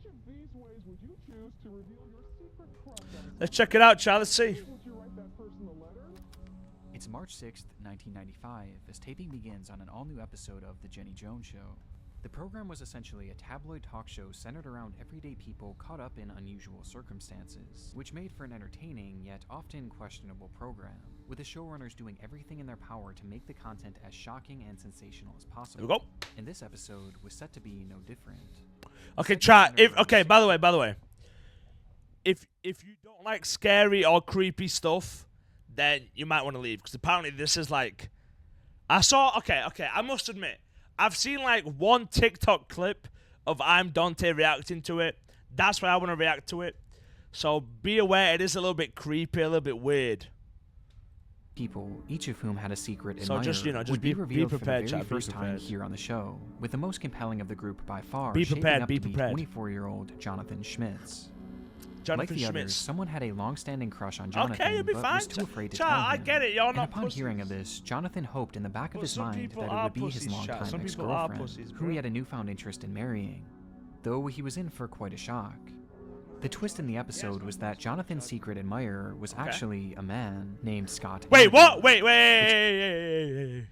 Which of these ways would you choose to reveal your secret crush on? Let's check it out, child. Let's see. Would you write that person a letter? It's March 6th, 1995, as taping begins on an all-new episode of The Jenny Jones Show. The program was essentially a tabloid talk show centered around everyday people caught up in unusual circumstances, which made for an entertaining yet often questionable program, with the showrunners doing everything in their power to make the content as shocking and sensational as possible. Here we go. And this episode was set to be no different. Okay, chat. By the way, if you don't like scary or creepy stuff, then you might want to leave, because apparently this is like, I must admit, I've seen like one TikTok clip of I'm Dante reacting to it. That's why I want to react to it. So be aware, it is a little bit creepy, a little bit weird. People, each of whom had a secret So admirer, just would be revealed prepared, for the very chat. Be first time prepared. here on the show, with the most compelling of the group by far Be shaping prepared. up Be to be prepared. 24-year-old Jonathan Schmitz. Jonathan Like the others, Schmitz. someone had a long-standing crush on Jonathan, Okay, you'll be but fine. was too afraid to Chat, tell him. I get it. You're And not upon hearing of pussies. this, Jonathan hoped in the back of But his some mind people that it are would be his pussies, chat. longtime Some people are ex-girlfriend, pussies, who he bro. had a newfound interest in marrying, though he was in for quite a shock. The twist in the episode was that Jonathan's secret admirer was actually a man named Scott. Wait, Amador, what? Wait.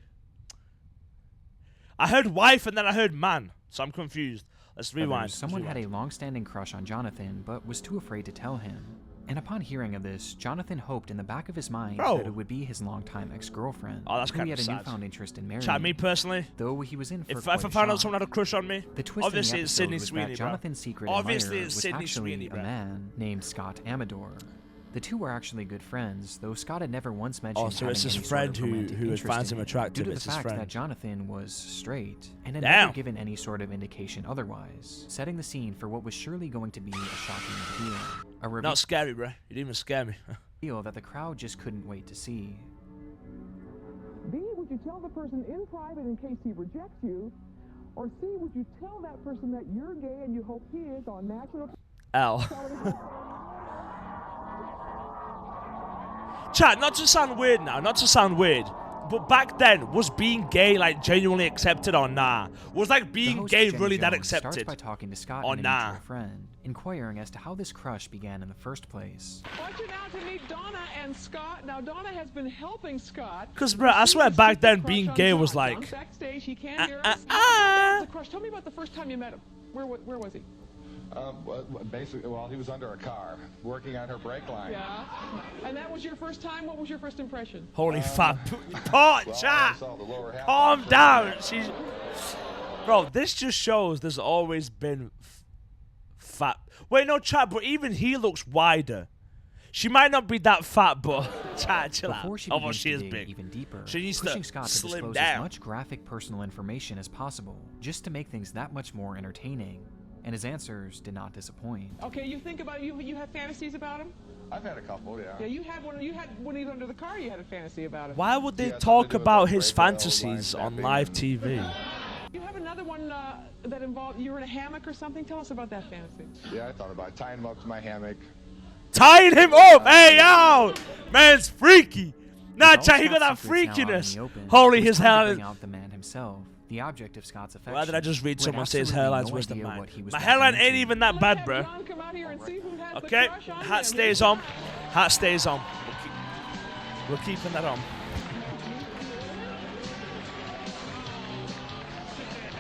I heard wife and then I heard man, so I'm confused. Let's rewind. Someone had a long-standing crush on Jonathan, but was too afraid to tell him. And upon hearing of this, Jonathan hoped in the back of his mind that it would be his longtime ex-girlfriend, Oh, that's who kind he of had a sad. newfound interest in marrying. Chat, me personally, Though he was in for if quite I a found out shock. someone had a crush on me, The twist obviously in the it's episode Sydney was Sweeney, that bro. Jonathan's secret Obviously admirer it's was Sydney actually Sweeney, a bro. man named Scott Amador. The two were actually good friends, though Scott had never once mentioned Oh, so having it's his any friend sort of romantic who interest finds in him him, attractive. due to It's the his fact friend. that Jonathan was straight and had Damn. never given any sort of indication otherwise, setting the scene for what was surely going to be a shocking reveal. A Not scary, bro. You didn't even scare me. reveal that the crowd just couldn't wait to see. B, would you tell the person in private in case he rejects you? Or C, would you tell that person that you're gay and you hope he is on national L. television? Chat, not to sound weird now, but back then, was being gay like genuinely accepted or nah? Was like The being host, gay Jenny really that Jones, starts accepted? by talking to Scott Or and a nah? mutual friend, inquiring as to how this crush began in the first place. I want you now to meet Donna and Scott. Now, Donna has been helping Scott. Because, bro, I swear back then being gay was like, John's backstage, he can't hear us. ah. That's a crush. Tell me about the first time you met him. Where was he? Basically, well, he was under a car, working on her brake line. Yeah. And that was your first time? What was your first impression? holy fat pot, Well, I chat. saw the lower half Calm of her down. face. She's, bro, this just shows there's always been fat. Wait, no, chat, but even he looks wider. She might not be that fat, but chat, chill out. Before she Although begins she to is dig big. even deeper, She needs pushing to Scott to slim disclose down. as much graphic personal information as possible, just to make things that much more entertaining. And his answers did not disappoint. Okay, you think about you have fantasies about him? I've had a couple, yeah. Yeah, you had when he was under the car, you had a fantasy about him. Why would they Yeah, talk something to do with about the his break, fantasies line on snapping live and- TV? You have another one that involved you were in a hammock or something. Tell us about that fantasy. Yeah, I thought about tying him up to my hammock. Tying him up! Hey, yo! Man's freaky! Nah, With chat, all he got that Scott's secrets now out in freakiness. the open, Holy, it was his time to hairline. bring out the man himself, the object of Scott's affection. Why did I just read who had someone say his absolutely hairline's no worse than idea mine? what he was My walking hairline ain't into. even that Let's bad, have bro. John come out here and see who has the Okay, crush on hat him. stays on. Hat stays on. We're keeping that on.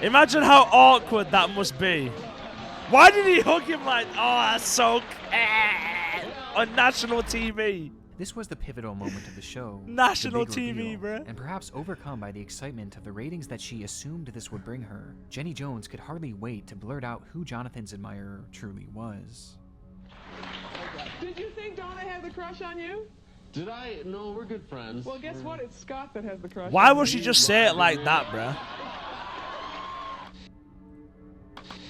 Imagine how awkward that must be. Why did he hug him like, oh, that's so on national TV? This was the pivotal moment of the show. National the big TV, reveal, bruh. And perhaps overcome by the excitement of the ratings that she assumed this would bring her, Jenny Jones could hardly wait to blurt out who Jonathan's admirer truly was. Did you think Donna had the crush on you? Did I? No, we're good friends. Well, guess what? It's Scott that has the crush. Why on would you. she just say it like that, bruh?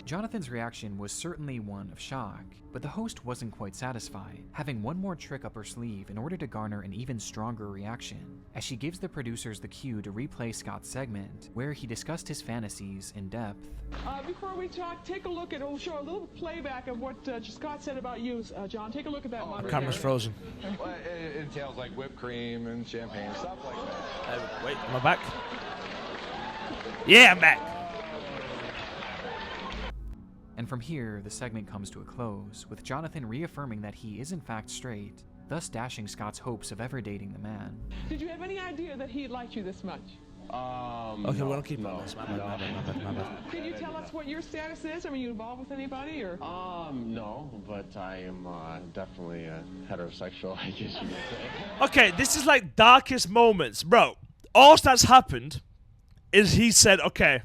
Jonathan's reaction was certainly one of shock, but the host wasn't quite satisfied, having one more trick up her sleeve in order to garner an even stronger reaction, as she gives the producers the cue to replay Scott's segment, where he discussed his fantasies in depth. Before we talk, take a look at. We'll show a little playback of what Scott said about you, John. Take a look at that monitor. Camera's frozen. Well, it entails like whipped cream and champagne, stuff like that. Wait, am I back? Yeah, I'm back. And from here, the segment comes to a close, with Jonathan reaffirming that he is in fact straight, thus dashing Scott's hopes of ever dating the man. Did you have any idea that he liked you this much? Okay, we're gonna keep on this. My bad. Can you tell us what your status is? Are you involved with anybody, or? No, but I am definitely heterosexual, I guess you could say. Okay, this is like darkest moments, bro. All that's happened is he said, "Okay,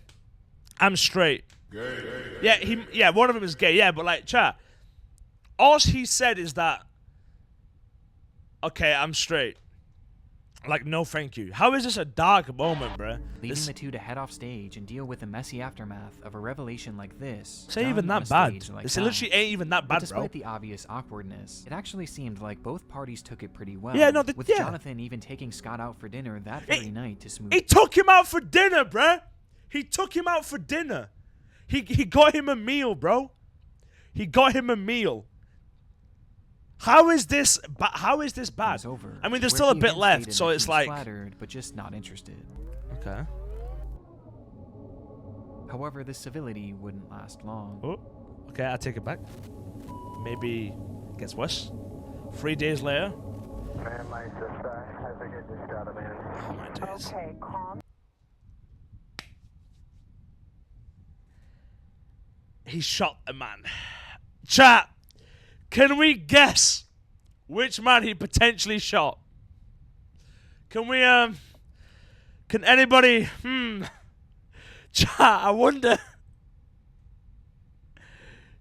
I'm straight." Yeah, one of them is gay. Yeah, but like, chat. All he said is that, "Okay, I'm straight." Like, no thank you. How is this a dark moment, bruh? Leaving the two to head off stage and deal with the messy aftermath of a revelation like this. It's ain't even that bad. Like this literally ain't even that bad, despite bro. the obvious awkwardness, it actually seemed like both parties took it pretty well. Yeah, no, with Jonathan even taking Scott out for dinner that very night to smooth. He took him out for dinner, bruh. He took him out for dinner. He got him a meal, bro. He got him a meal. How is this? How is this bad? Over, I mean, there's still a bit left, so it's like flattered, but just not interested. Okay. However, this civility wouldn't last long. Oh, okay, I take it back. Maybe it gets worse. 3 days later. Man, my sister, I think I just got him in. Oh my days. Okay, calm. He shot a man. Chat. Can we guess which man he potentially shot? Can we, can anybody, Chat, I wonder.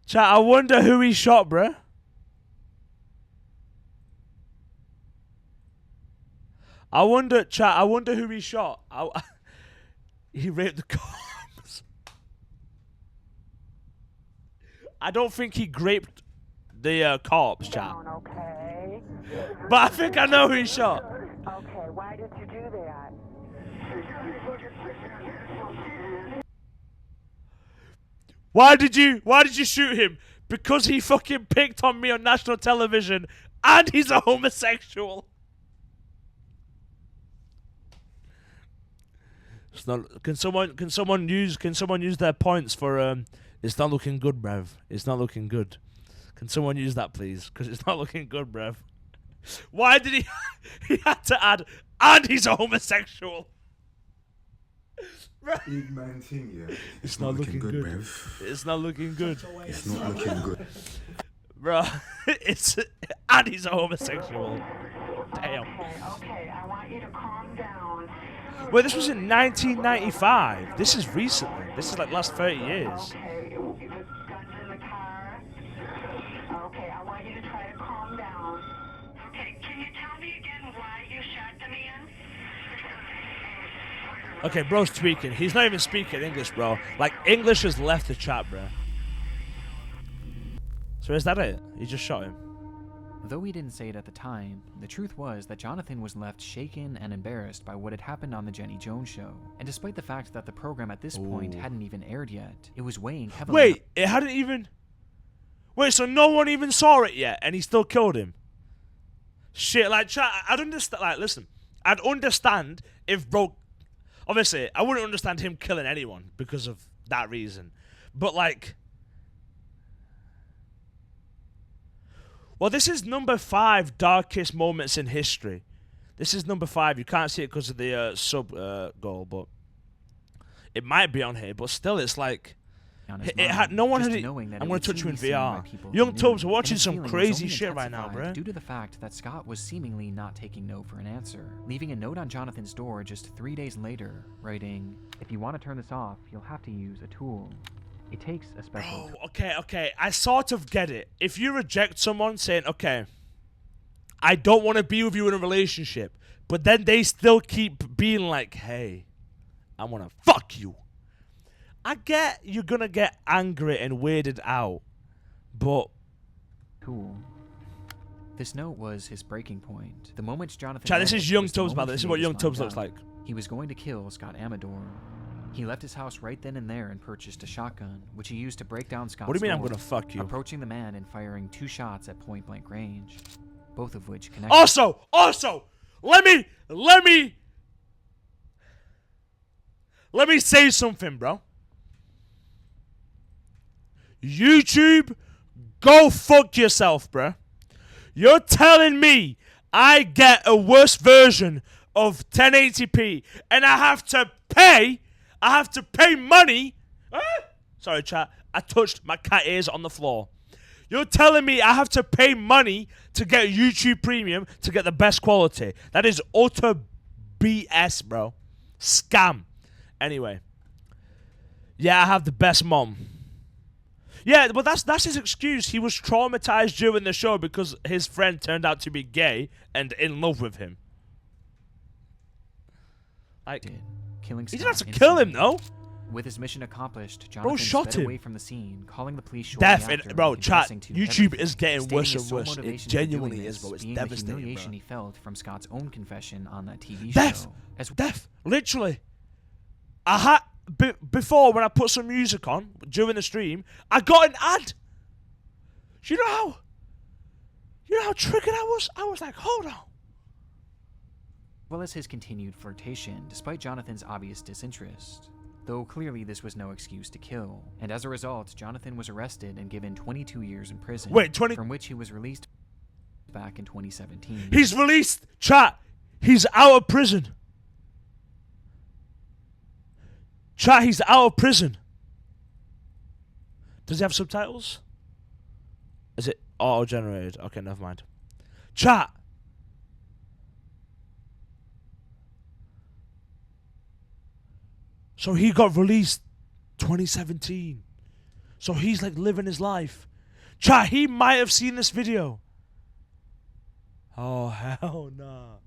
Chat, I wonder who he shot, bruh. I wonder who he shot. He raped the cops. I don't think he raped the cops, chat. Okay. But I think I know who he shot. Okay, why did you do that? Why did you shoot him? Because he fucking picked on me on national television and he's a homosexual. It's not, can someone use their points for it's not looking good, bruv. It's not looking good. Can someone use that, please? Because it's not looking good, bruv. Why did he had to add, and he's a homosexual? Big man thing, yeah. It's not looking good, bruv. It's not looking good. It's not looking good. Bro, and he's a homosexual. Damn. Okay, I want you to calm down. Wait, this was in 1995. This is recently. This is like last 30 years. Okay, the gun's in the car. Okay, I want you to try to calm down. Okay, can you tell me again why you shot the man? Okay, bro's tweaking. He's not even speaking English, bro. Like, English has left the chat, bro. So is that it? He just shot him. Though he didn't say it at the time, the truth was that Jonathan was left shaken and embarrassed by what had happened on the Jenny Jones show. And despite the fact that the program at this point hadn't even aired yet, it was weighing heavily. Wait, it hadn't even... Wait, so no one even saw it yet, and he still killed him? Shit, like, chat, I'd understand... Like, listen, I'd understand if bro... Obviously, I wouldn't understand him killing anyone because of that reason. But, like... Well, this is number 5 darkest moments in history. This is number 5. You can't see it because of the sub goal, but it might be on here. But still, it's like it had no one had it. I'm going to touch you in VR. Young Tubbs are watching some crazy shit right now, bro. Due to the fact that Scott was seemingly not taking no for an answer, leaving a note on Jonathan's door just 3 days later, writing, "If you want to turn this off, you'll have to use a tool. It takes a special..." Oh, okay. I sort of get it. If you reject someone saying, okay, I don't want to be with you in a relationship, but then they still keep being like, hey, I want to fuck you. I get you're going to get angry and weirded out, but... Tool. This note was his breaking point. The moment Jonathan... Chat, this is Young Tubbs, by the way. way. This is what Young Tubbs looks like. He was going to kill Scott Amador. He left his house right then and there and purchased a shotgun, which he used to break down Scott's What do you mean I'm door, gonna fuck you? approaching the man and firing 2 shots at point-blank range, both of which connected. Also, let me say something, bro. YouTube, go fuck yourself, bruh. You're telling me I get a worse version of 1080p and I have to pay money? Sorry, chat. I touched my cat ears on the floor. You're telling me I have to pay money to get YouTube Premium to get the best quality? That is utter BS, bro. Scam. Anyway. Yeah, I have the best mom. Yeah, but that's his excuse. He was traumatized during the show because his friend turned out to be gay and in love with him. Like, killing he didn't have to kill him, though. With his mission accomplished, Jonathan shot sped him. away from the scene, calling the police shortly Death, after, bro, and chat. confessing to YouTube everything, is getting stating worse his and sole worse. It motivation for genuinely doing is, this bro. It's being devastating, the humiliation bro. he felt from Scott's own confession on that TV Death, show. death, literally. I had before when I put some music on during the stream, I got an ad. You know how triggered I was? I was like, hold on. Well as his continued flirtation, despite Jonathan's obvious disinterest. Though clearly this was no excuse to kill, and as a result, Jonathan was arrested and given 22 years in prison, Wait, 20? From which he was released back in 2017. He's released, chat. He's out of prison. Chat, he's out of prison. Does he have subtitles? Is it auto-generated? Okay, never mind. Chat. So he got released 2017. So he's like living his life. Chat, he might have seen this video. Oh, hell no.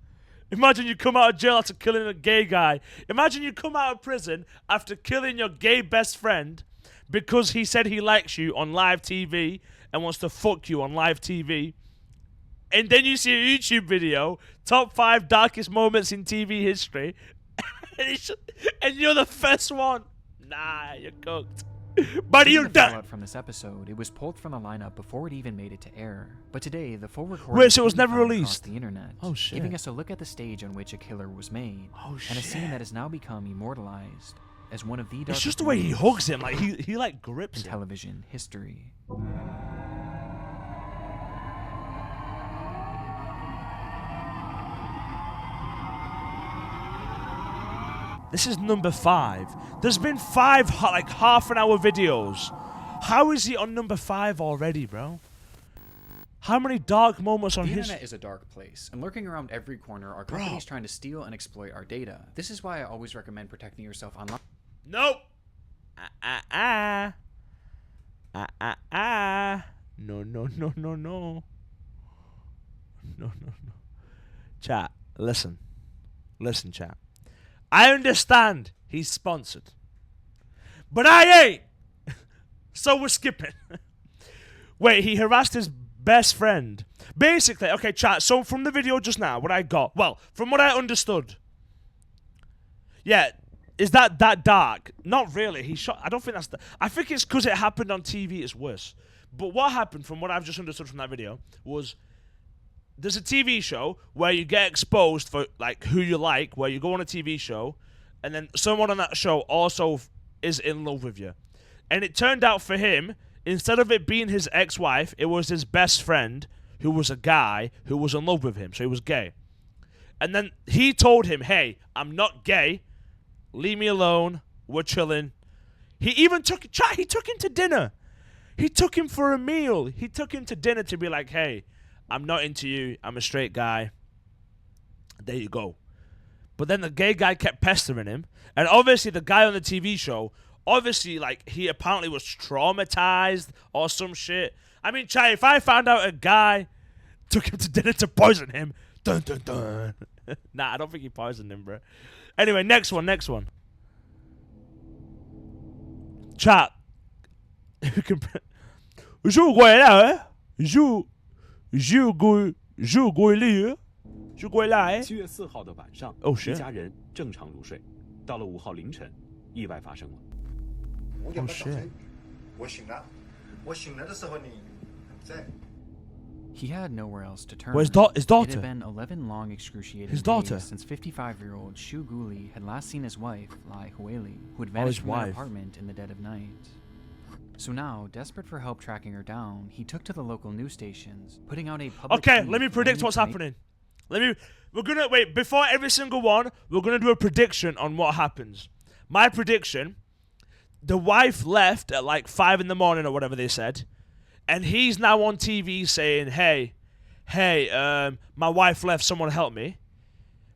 Imagine you come out of jail after killing a gay guy. Imagine you come out of prison after killing your gay best friend because he said he likes you on live TV and wants to fuck you on live TV. And then you see a YouTube video, top 5 darkest moments in TV history. And you're the first one. Nah, you're cooked. But you're done. From this episode, it was pulled from the lineup before it even made it to air. But today, the full recording Wait, so it was never released? across the internet, Oh shit. giving us a look at the stage on which a killer was made, Oh and a scene shit. that has now become immortalized as one of the It's darkest just the way he moments hugs him, like he like grips in him. television history. This is number 5. There's been 5 like half-an-hour videos. How is he on number 5 already, bro? How many dark moments on The his... internet is a dark place, and lurking around every corner are companies trying to steal and exploit our data. This is why I always recommend protecting yourself online. Nope. No, no, no, no, no. No, no, no. Chat, listen. Listen, chat. I understand he's sponsored. But I ain't. So we're skipping. Wait, he harassed his best friend. Basically, okay, chat, so from the video just now, what I got, well, from what I understood. Yeah, is that dark? Not really. He shot, I don't think that's I think it's because it happened on TV, it's worse. But what happened, from what I've just understood from that video, was there's a TV show where you get exposed for like who you like, where you go on a TV show, and then someone on that show also is in love with you. And it turned out for him, instead of it being his ex-wife, it was his best friend who was a guy who was in love with him, so he was gay. And then he told him, hey, I'm not gay, leave me alone, we're chilling. He even took him to dinner. He took him for a meal. He took him to dinner to be like, hey, I'm not into you. I'm a straight guy. There you go. But then the gay guy kept pestering him. And obviously the guy on the TV show, obviously, like, he apparently was traumatized or some shit. I mean, Chai, if I found out a guy took him to dinner to poison him, dun dun dun. Nah, I don't think he poisoned him, bro. Anyway, next one. Chat. You can... 如果啦，如果你是归来。7月4号的晚上，一家人正常入睡。到了5号凌晨，意外发生了。我就不早睡，我醒了。我醒了的时候你在。 He had nowhere else to turn. Well, his daughter. It had been 11 long excruciating His daughter. days since 55-year-old Shu Guli had last seen his wife, Lai Hueli, who had vanished from an apartment in the dead of night. So now, desperate for help tracking her down, he took to the local news stations, putting out a public Okay, plea let me for predict any what's information. happening. We're gonna wait before every single one. We're gonna do a prediction on what happens. My prediction: the wife left at like 5 in the morning or whatever they said, and he's now on TV saying, "Hey, my wife left. Someone help me."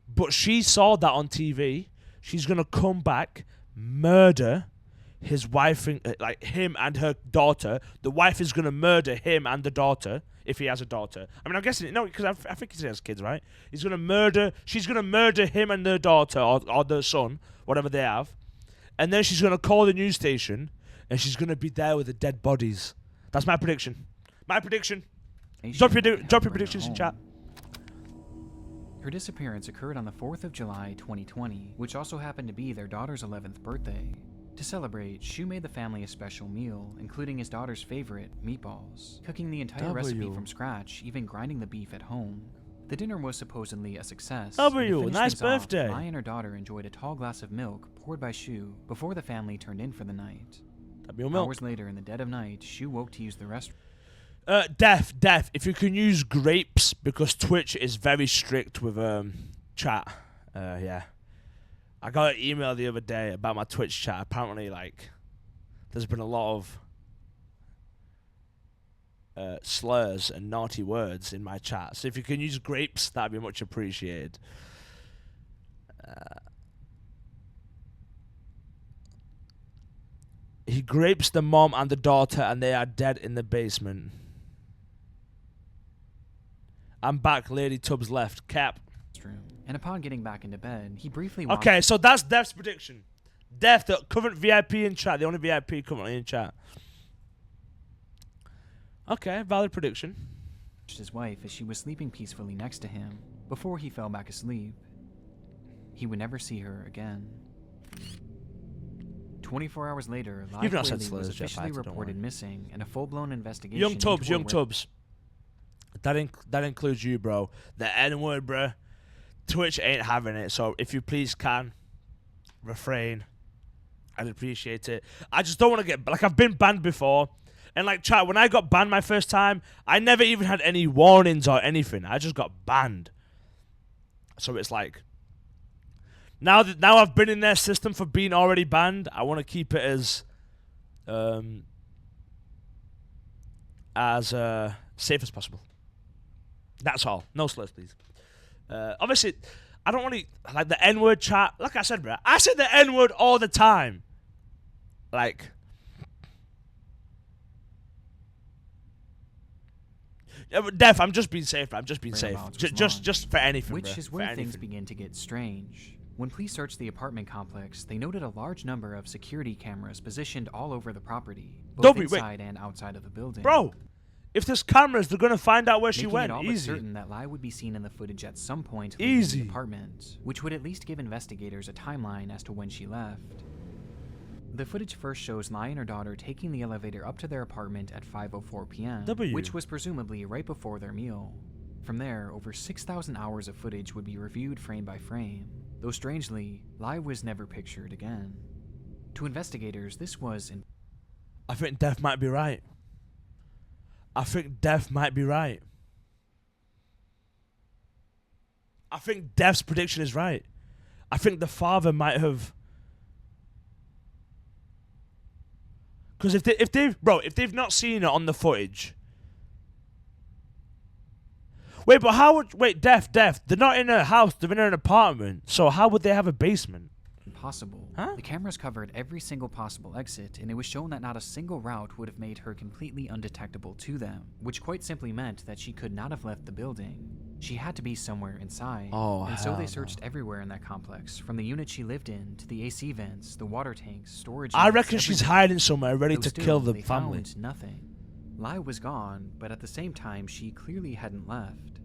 But she saw that on TV. She's gonna come back, murder his wife, like him and her daughter. The wife is gonna murder him and the daughter if he has a daughter. I mean, I'm guessing no, because I think he has kids, right? She's gonna murder him and their daughter or their son, whatever they have, and then she's gonna call the news station and she's gonna be there with the dead bodies. That's my prediction. My prediction. Drop your predictions in chat. Her disappearance occurred on the 4th of July, 2020, which also happened to be their daughter's 11th birthday. To celebrate, Shu made the family a special meal, including his daughter's favorite, meatballs, cooking the entire recipe from scratch, even grinding the beef at home. The dinner was supposedly a success. Nice birthday. Mai and her daughter enjoyed a tall glass of milk poured by Shu before the family turned in for the night. Hours later, in the dead of night, Shu woke to use the restroom. Def, if you can use grapes, because Twitch is very strict with chat. Yeah. I got an email the other day about my Twitch chat. Apparently, like, there's been a lot of slurs and naughty words in my chat. So if you can use grapes, that'd be much appreciated. He grapes the mom and the daughter, and they are dead in the basement. I'm back. Lady Tubbs left. Cap. And upon getting back into bed, he briefly Okay, so that's Def's prediction. Def, the current VIP in chat. The only VIP currently in chat. Okay, valid prediction. His wife as she was sleeping peacefully next to him before he fell back asleep. He would never see her again. 24 hours later, Lai Kuei was officially reported missing, and a full-blown investigation. Young Tubbs. That includes you, bro. The N-word, bro. Twitch ain't having it, so if you please can refrain, I'd appreciate it. I just don't want to get, like, I've been banned before, and like, chat, when I got banned my first time, I never even had any warnings or anything. I just got banned. So it's like, now I've been in their system for being already banned, I want to keep it as safe as possible. That's all. No slurs, please. Obviously, I don't want to, like, the N-word chat. Like I said, bro, I say the N-word all the time. Like, Def, I'm just being safe, bro. I'm just being safe. Just for anything, which bro. is where things begin to get strange. When police searched the apartment complex, they noted a large number of security cameras positioned all over the property, both inside and outside of the building. Bro, if there's cameras, they're gonna find out where she went. Making it all but certain that Lai would be seen in the footage at some point leaving the apartment, which would at least give investigators a timeline as to when she left. The footage first shows Lai and her daughter taking the elevator up to their apartment at 5:04 p.m., which was presumably right before their meal. From there, over 6,000 hours of footage would be reviewed frame by frame, though strangely, Lai was never pictured again. To investigators, this was I think Def might be right. I think Def's prediction is right. I think the father might have, because if they've not seen it on the footage. Wait, but Def, they're not in a house, they're in an apartment. So how would they have a basement? Impossible. The cameras covered every single possible exit, and it was shown that not a single route would have made her completely undetectable to them, which quite simply meant that she could not have left the building. She had to be somewhere inside. And so they searched everywhere in that complex, from the unit she lived in to the AC vents, the water tanks, storage units, I reckon she's hiding somewhere, ready to kill the family. Found nothing. Lai was gone, but at the same time, she clearly hadn't left.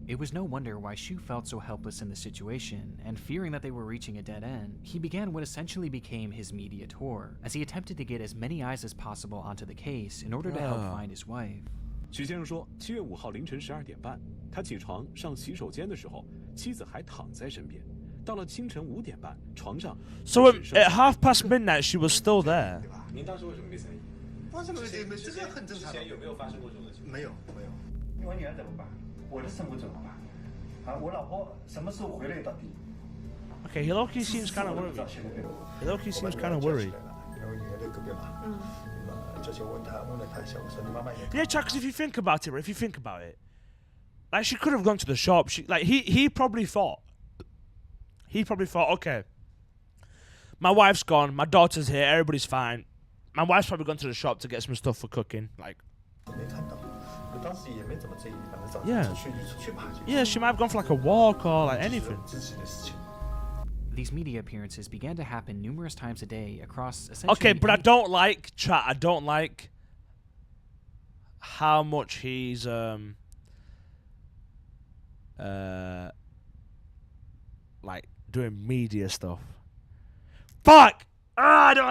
It was no wonder why Shu felt so helpless in the situation, and fearing that they were reaching a dead end, he began what essentially became his media tour, as he attempted to get as many eyes as possible onto the case in order to help find his wife. 许先生说，7月5号凌晨12点半，他起床上洗手间的时候，妻子还躺在身边。到了清晨5点半，床上 So at midnight she was still there. 您当时为什么没在意？发生过这没，这个很正常。之前有没有发生过这种情况？没有。我女儿怎么办？我的生活怎么办？啊，我老婆什么时候回来到底？ Okay, Hiroki seems kind of worried. Hiroki seems kind of worried. Yeah, Chuck, 'cause if you think about it, like she could have gone to the shop. He probably thought, okay, my wife's gone, my daughter's here, everybody's fine. My wife's probably gone to the shop to get some stuff for cooking, like. Yeah, she might have gone for like a walk or like anything. These media appearances began to happen numerous times a day across essentially. Okay, but I don't like how much he's like doing media stuff. Fuck! I don't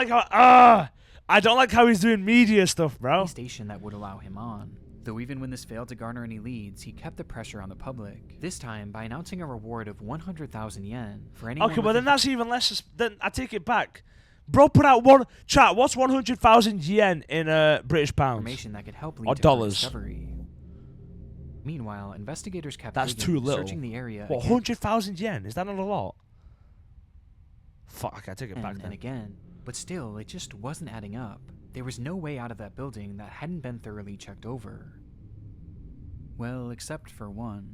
like how he's doing media stuff, bro. Station that would allow him on. Though even when this failed to garner any leads, he kept the pressure on the public. This time by announcing a reward of 100,000 yen for anyone. Okay, well then that's even less. Then I take it back. Bro, put out what's 100,000 yen in British pounds? Information that could help lead or to dollars. Discovery. Meanwhile, investigators kept That's too little. searching the area. What, 100,000 yen? Is that not a lot? Fuck, I take it back then. And again, but still, it just wasn't adding up. There was no way out of that building that hadn't been thoroughly checked over. Well, except for one.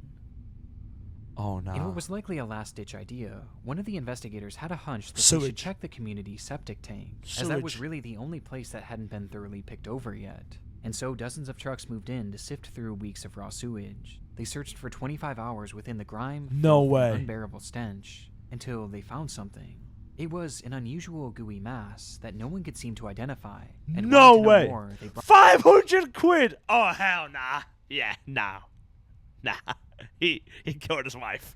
Oh no. In what was likely a last-ditch idea, one of the investigators had a hunch that they should check the community septic tank, as that was really the only place that hadn't been thoroughly picked over yet. And so dozens of trucks moved in to sift through weeks of raw sewage. They searched for 25 hours within the grime, no filth, way, and unbearable stench, until they found something. It was an unusual gooey mass that no one could seem to identify. And no way! More, 500 quid! Oh hell nah. Yeah, nah. He killed his wife.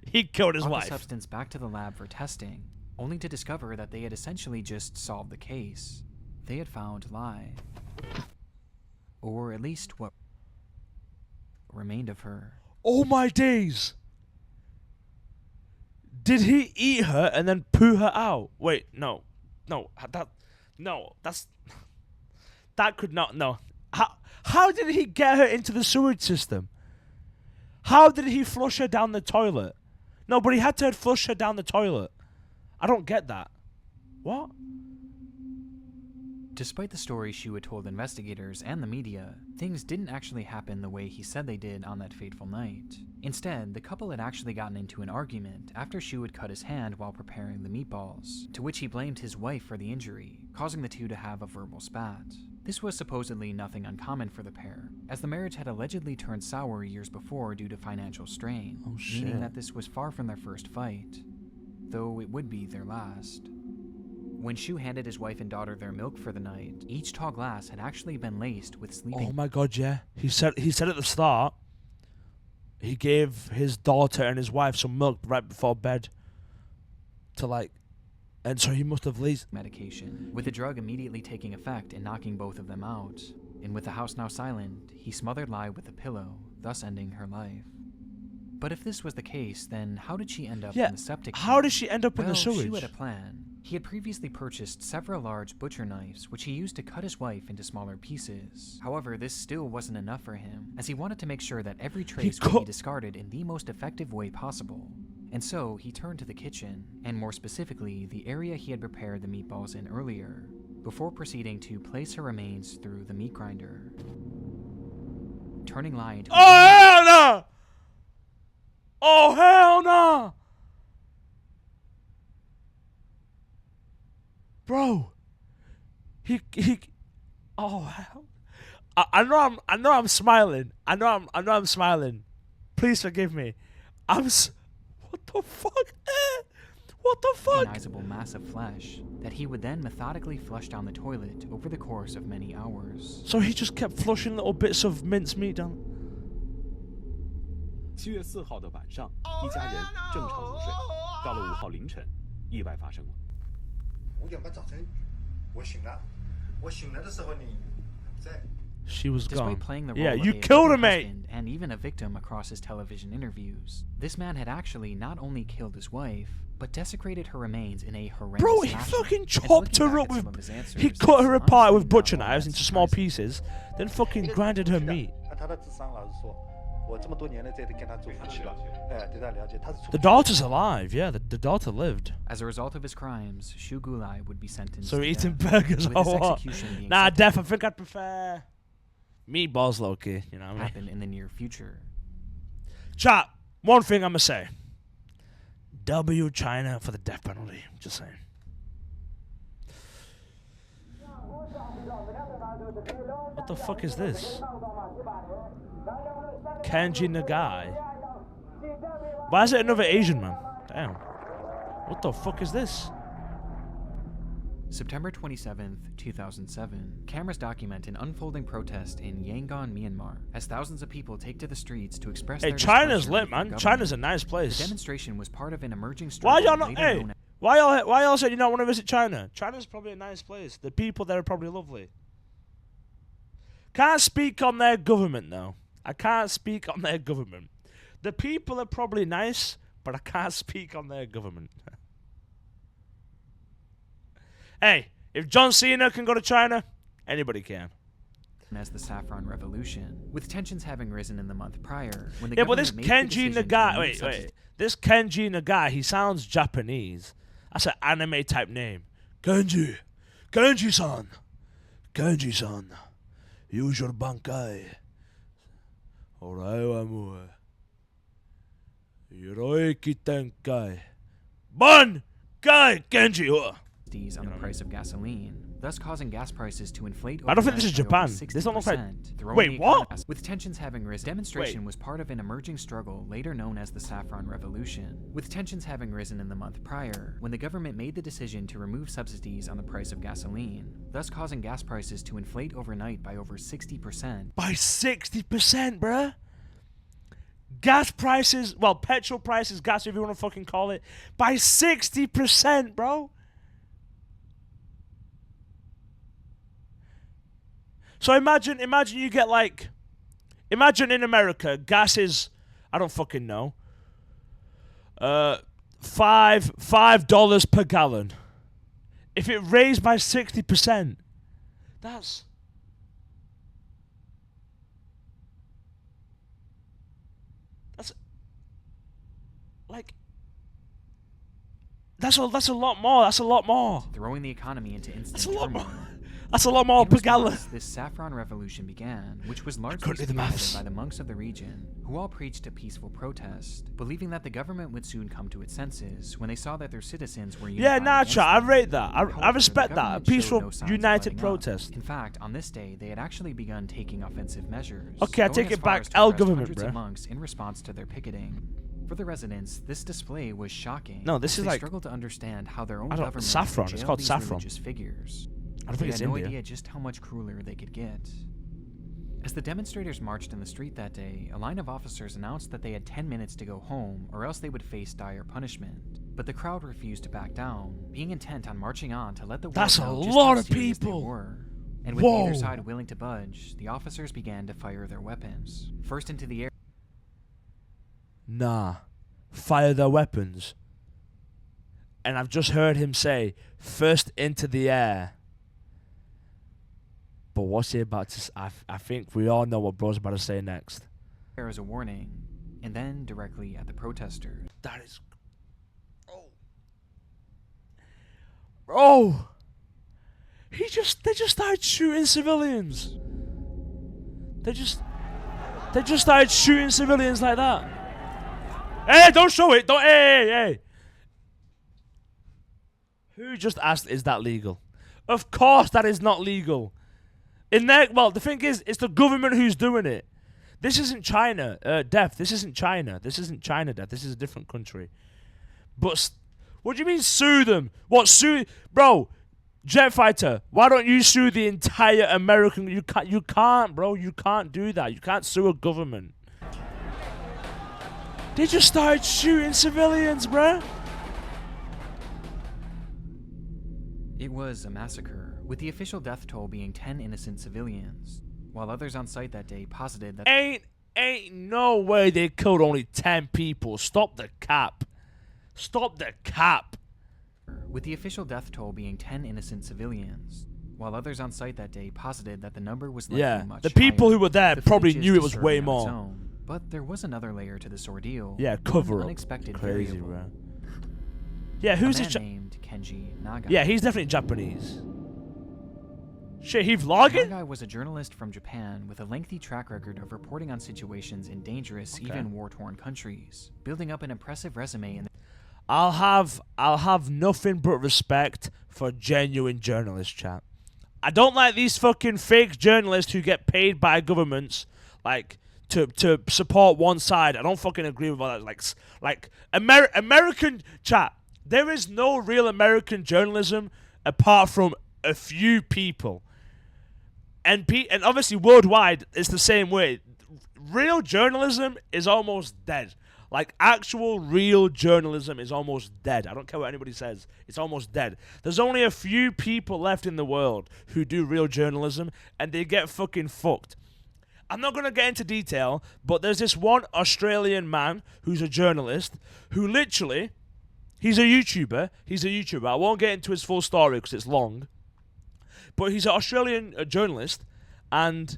He killed his wife. The substance back to the lab for testing, only to discover that they had essentially just solved the case. They had found Lai. Or at least what remained of her. Oh my days! Did he eat her and then poo her out? Wait, no. That could not, no. How did he get her into the sewage system? How did he flush her down the toilet? No, but he had to flush her down the toilet. I don't get that. What? Despite the story Shu had told investigators and the media, things didn't actually happen the way he said they did on that fateful night. Instead, the couple had actually gotten into an argument after Shu had cut his hand while preparing the meatballs, to which he blamed his wife for the injury, causing the two to have a verbal spat. This was supposedly nothing uncommon for the pair, as the marriage had allegedly turned sour years before due to financial strain, meaning that this was far from their first fight, though it would be their last. When Shu handed his wife and daughter their milk for the night, each tall glass had actually been laced with sleeping. Oh my god, yeah. He said at the start, he gave his daughter and his wife some milk right before bed to like, and so he must have laced medication, with the drug immediately taking effect and knocking both of them out. And with the house now silent, he smothered Lai with a pillow, thus ending her life. But if this was the case, then how did she end up in the septic tank? How did she end up in the sewage? Shu had a plan. He had previously purchased several large butcher knives, which he used to cut his wife into smaller pieces. However, this still wasn't enough for him, as he wanted to make sure that every trace would be discarded in the most effective way possible. And so, he turned to the kitchen, and more specifically, the area he had prepared the meatballs in earlier, before proceeding to place her remains through the meat grinder. Turning Lai into hell no! Oh hell no! Bro, oh hell! I know I'm smiling. I know I'm smiling. Please forgive me. What the fuck? What the fuck? Recognizable mass of flesh that he would then methodically flush down the toilet over the course of many hours. So he just kept flushing little bits of mincemeat down. 7月4号的晚上，一家人正常入睡。到了5号凌晨，意外发生了。5点半早晨，我醒了。我醒来的时候你不在。She was Despite gone. playing the role Yeah, of you a killed her, abusive mate. husband and even a victim across his television interviews, this man had actually not only killed his wife, but desecrated her remains in a horrendous Bro, he fashion. fucking And chopped looking her back up at some with. of his answers, He cut it's her apart with honestly butcher not all knives that into small surprising. pieces, then fucking grinded her meat. 他的智商，老实说，我这么多年了，这都跟他走夫妻了，哎，对他了解，他是处 The daughter's alive. Yeah, the daughter lived. As a result of his crimes, Shu Gulai would be sentenced So to we're eating death, burgers with or his what? execution being Nah, set Def, I think I'd prefer meatballs, Loki. You know what I mean? happen in the near future. Chat, one thing I'ma say. W China for the death penalty. Just saying. What the fuck is this? Kenji Nagai. Why is it another Asian man? Damn. What the fuck is this? September 27th, 2007, cameras document an unfolding protest in Yangon, Myanmar, as thousands of people take to the streets to express Hey, their China's displeasure lit, with the man. government. China's a nice The place. demonstration was part of an emerging Why struggle y'all not? later Hey, known why y'all said you don't want to visit China? China's probably a nice place. The people there are probably lovely. Can't speak on their government though. I can't speak on their government. The people are probably nice, but I can't speak on their government. Hey, if John Cena can go to China, anybody can. as the Saffron Revolution, with tensions having risen in the month prior when the Yeah, but this government made the Kenji decision to Nagai, remove wait, subsidies. this Kenji Nagai, he sounds Japanese. That's an anime type name. Kenji-san, Kenji-san, use your bankai. Orai wa mu Hiroiki Tenkai. Bankai Kenji. On the price of gasoline, thus causing gas prices to inflate. I don't think this is overnight by Japan. over This don't look like. 60%, throwing Wait, the what? economy- With tensions having risen, demonstration was part of an emerging struggle later known as the Saffron Revolution. With tensions having risen in the month prior, when the government made the decision to remove subsidies on the price of gasoline, thus causing gas prices to inflate overnight by over 60%. By 60%, bruh. Gas prices, well, petrol prices, gas, if you want to fucking call it, by 60%, bro. So imagine you get like, imagine in America, gas is, I don't fucking know, $5 per gallon. If it raised by 60%, that's like, that's a lot more. That's a lot more. Throwing the economy into instant That's a lot turmoil. more. That's a lot more In per gallon. response, this Saffron Revolution began, which was largely couldn't do the maths. spearheaded by the monks of the region, who all preached a peaceful protest, believing that the government would soon come to its senses when they saw that their citizens were Yeah, unified nah, against chat, I them. rate that. I However, respect the that. A government showed peaceful, no signs of united letting up. protest. In fact, on this day, they had actually begun taking offensive measures. Okay, I going take as it far back. as to L arrest government, hundreds of bruh. monks in response to their picketing. For the residents, this display was shocking. No, this as is they like- struggled to understand how their own I don't- government saffron, would it's jail called these saffron. religious figures. I don't They think it's had no India. idea just how much crueler they could get. As the demonstrators marched in the street that day, a line of officers announced that they had 10 minutes to go home or else they would face dire punishment. But the crowd refused to back down, being intent on marching on to let the world That's a know just lot how of serious they people. were. And with Whoa. neither side willing to budge, the officers began to fire their weapons. First into the air. Nah. Fire their weapons. And I've just heard him say, first into the air. But what's he about to say? I think we all know what bro's about to say next. As a warning, and then directly at the protesters. That is... Bro! They just started shooting civilians. They just started shooting civilians like that. Hey, don't show it! Don't... Hey! Who just asked, is that legal? Of course that is not legal. Well, the thing is, it's the government who's doing it. This isn't China, Def. This isn't China. This isn't China, Def. This is a different country. But what do you mean sue them? What sue, bro? Jet Fighter. Why don't you sue the entire American? You can't, bro. You can't do that. You can't sue a government. They just started shooting civilians, bro. It was a massacre, with the official death toll being 10 innocent civilians. while others on site that day posited that Ain't no way they killed only 10 people. Stop the cap. Stop the cap. with the official death toll being 10 innocent civilians, while others on site that day posited that the number was likely much the people higher. who were there The probably footage knew is it was way disturbing on its more. own, but there was another layer to this ordeal. Yeah, one cover up. unexpected Crazy, variable. bro. Yeah, who's a this? man named Kenji Nagai. Yeah, he's definitely Japanese. Shit, he vlogging? Nagai was a journalist from Japan with a lengthy track record of reporting on situations in dangerous, even war-torn countries, building up an impressive resume in the I'll have nothing but respect for genuine journalists, chat. I don't like these fucking fake journalists who get paid by governments, like, to support one side. I don't fucking agree with all that. Like American chat. There is no real American journalism apart from a few people. And obviously worldwide, it's the same way. Real journalism is almost dead. Like, actual real journalism is almost dead. I don't care what anybody says. It's almost dead. There's only a few people left in the world who do real journalism, and they get fucking fucked. I'm not going to get into detail, but there's this one Australian man who's a journalist who literally, he's a YouTuber. I won't get into his full story because it's long. But he's an Australian journalist, and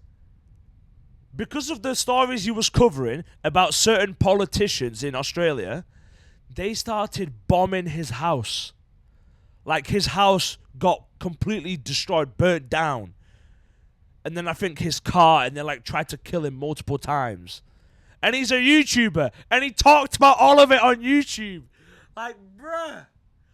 because of the stories he was covering about certain politicians in Australia, they started bombing his house. Like, his house got completely destroyed, burnt down. And then I think his car, and they like tried to kill him multiple times. And he's a YouTuber, and he talked about all of it on YouTube. Like, bruh.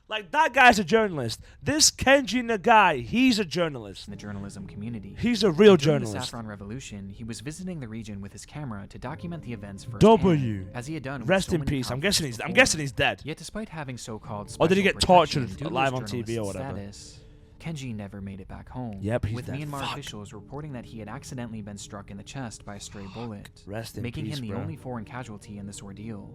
Like, that guy's a journalist. This Kenji Nagai, he's a journalist. In the journalism community. He's a real During journalist. the Saffron Revolution, he was visiting the region with his camera to document the events firsthand, W. as he had done with Rest so in many peace. I'm conflicts guessing before. he's dead. Yet despite having so-called Or did he special get tortured protection due to live his on TV or journalistic whatever? status, Kenji never made it back home. Yep, he's with dead. Myanmar Fuck. officials reporting that he had accidentally been struck in the chest by a stray bullet, Rest in making peace, him the bro. only foreign casualty in this ordeal.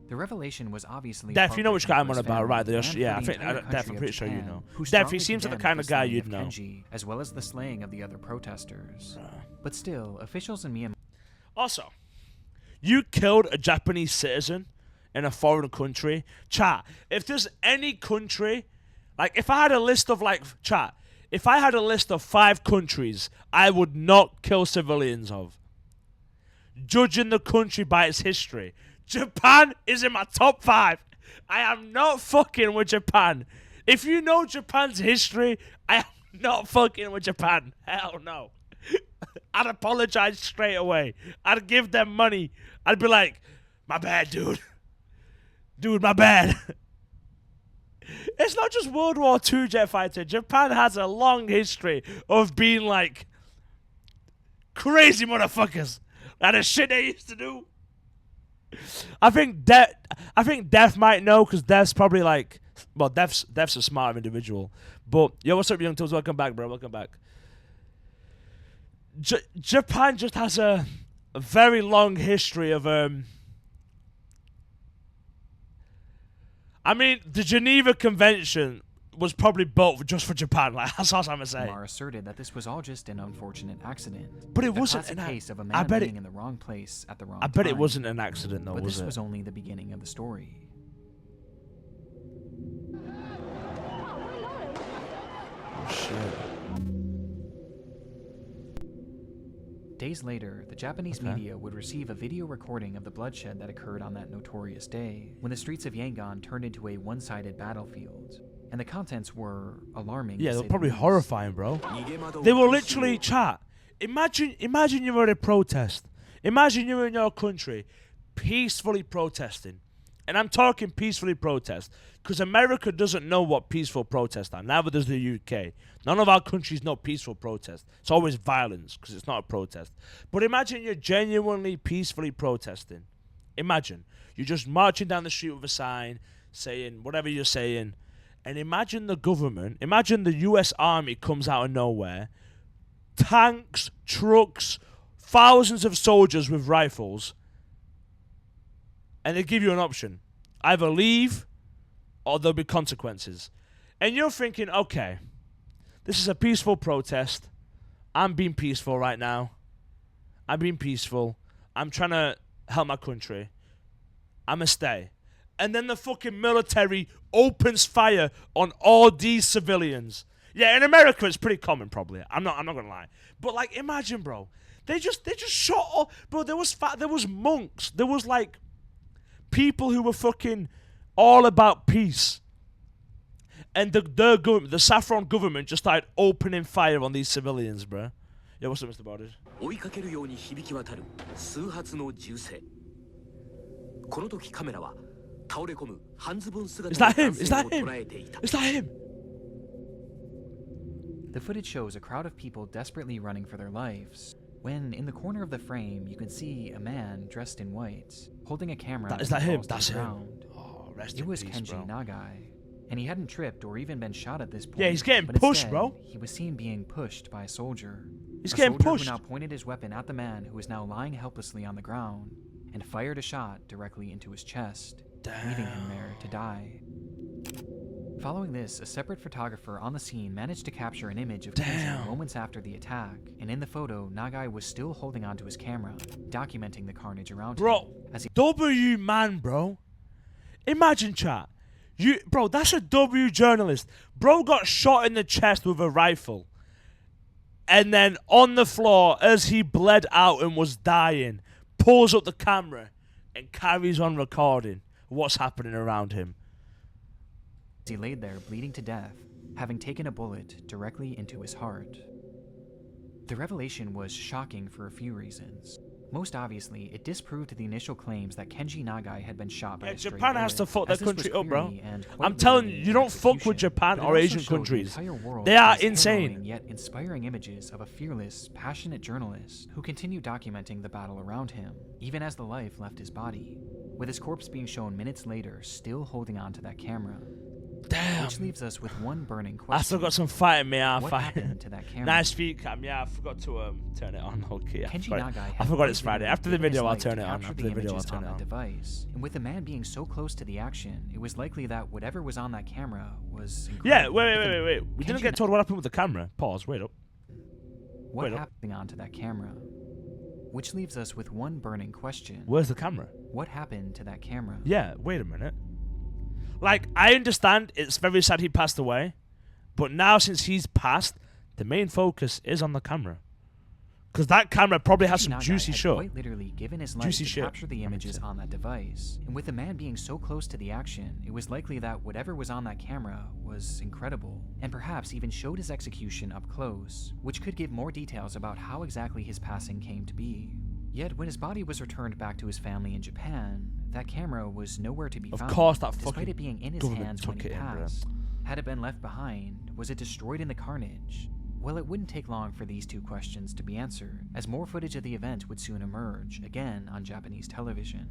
The revelation was obviously Def, you know which guy I'm on heartbreaking for about, his right? family Yeah, I and for the think, entire Def, I'm country of pretty sure you Japan, know. who Def, he strongly seems like the condemned kind of guy slaying you'd of know. Kenji, as well as the slaying of the other protesters. But still, officials in Myanmar Also, you killed a Japanese citizen in a foreign country. Chat, if there's any country, like, if I had a list of, like, chat, if I had a list of 5 countries I would not kill civilians of, judging the country by its history, Japan is in my top 5. I am not fucking with Japan. If you know Japan's history, I am not fucking with Japan. Hell no. I'd apologize straight away. I'd give them money. I'd be like, my bad, dude. Dude, my bad. It's not just World War II jet fighter. Japan has a long history of being like crazy motherfuckers. Like the shit they used to do. I think Def might know because Def's probably like, well, Def's a smart individual. But yo, what's up, Young Tubs? Welcome back, bro. Welcome back. Japan just has a very long history of I mean, the Geneva Convention was probably built just for Japan. Like, that's all I'm gonna say. asserted that this was all just an unfortunate accident. But it a wasn't classic an case of a I man bet being it- in the wrong place at the wrong I bet time. it wasn't an accident, though, But was this it? was only the beginning of the story. Oh, shit. Days later, the Japanese Okay. media would receive a video recording of the bloodshed that occurred on that notorious day, when the streets of Yangon turned into a one-sided battlefield. And the contents were alarming. Yeah, to they say were the probably least. horrifying, bro. They were literally, chat. Imagine you're at a protest. Imagine you're in your country peacefully protesting. And I'm talking peacefully protest because America doesn't know what peaceful protests are. Neither does the UK. None of our countries know peaceful protest. It's always violence because it's not a protest. But imagine you're genuinely peacefully protesting. Imagine. You're just marching down the street with a sign saying whatever you're saying. And imagine the government, imagine the US Army comes out of nowhere. Tanks, trucks, thousands of soldiers with rifles. And they give you an option. Either leave or there'll be consequences. And you're thinking, okay, this is a peaceful protest. I'm being peaceful right now. I'm being peaceful. I'm trying to help my country. I'ma stay. And then the fucking military opens fire on all these civilians. Yeah, in America it's pretty common probably. I'm not gonna lie. But like, imagine, bro. They just shot all, bro. There was monks. There was like people who were fucking all about peace. And the Saffron government just started opening fire on these civilians, bro. Yeah, what's up, Mr. Borders? 追いかけるように響き渡る数発の銃声。この時カメラは倒れ込む半ズボン姿の男性を捉えていた。Is that him? The footage shows a crowd of people desperately running for their lives, when in the corner of the frame you can see a man dressed in white, holding a camera. Is that him? That's him. Oh, rest it in was peace, Kenji bro. Nagai, and he hadn't tripped or even been shot at this point. Yeah, he's getting but pushed, instead, bro. He was seen being pushed by a soldier. He's a getting soldier pushed. Who now pointed his weapon at the man who is now lying helplessly on the ground, and fired a shot directly into his chest, leaving him there to die. Following this, a separate photographer on the scene managed to capture an image of Kenji moments after the attack, and in the photo, Nagai was still holding onto his camera, documenting the carnage around him. W man, bro. Imagine, chat. Bro, that's a W journalist. Bro got shot in the chest with a rifle. And then on the floor, as he bled out and was dying, pulls up the camera and carries on recording what's happening around him. He laid there bleeding to death, having taken a bullet directly into his heart. The revelation was shocking for a few reasons. Most obviously, it disproved the initial claims that Kenji Nagai had been shot by a stray Japan has to bullet, fuck their as this was country up, bro. clearly and quite I'm telling you, literally you an don't fuck with execution. Japan But it or also Asian showed the countries. entire world They are these insane. harrowing Yet inspiring images of a fearless, passionate journalist who continued documenting the battle around him, even as the life left his body, with his corpse being shown minutes later, still holding on to that camera. Damn. Which leaves us with one burning question. I still got some fight in me. What happened to that camera? Nice feet cam. Yeah, I forgot to turn it on. Okay, Kenji Nagai I forgot it's Friday. After the video, I'll turn it on. After After the video, I'll turn it on. Device. And with the man being so close to the action, it was likely that whatever was on that camera was incredible. Yeah, wait. We didn't get told what happened with the camera. Pause. Wait up. What happened onto that camera? Which leaves us with one burning question. Where's the camera? What happened to that camera? Yeah, wait a minute. Like, I understand it's very sad he passed away, but now since he's passed, the main focus is on the camera. Because that camera probably has some juicy shit. Quite literally given his life to capture the images on that device. And with the man being so close to the action, it was likely that whatever was on that camera was incredible, and perhaps even showed his execution up close, which could give more details about how exactly his passing came to be. Yet when his body was returned back to his family in Japan, that camera was nowhere to be found. Of course, that despite fucking it being in his hands when he passed. Had it been left behind? Was it destroyed in the carnage? Well, it wouldn't take long for these two questions to be answered, as more footage of the event would soon emerge, again on Japanese television.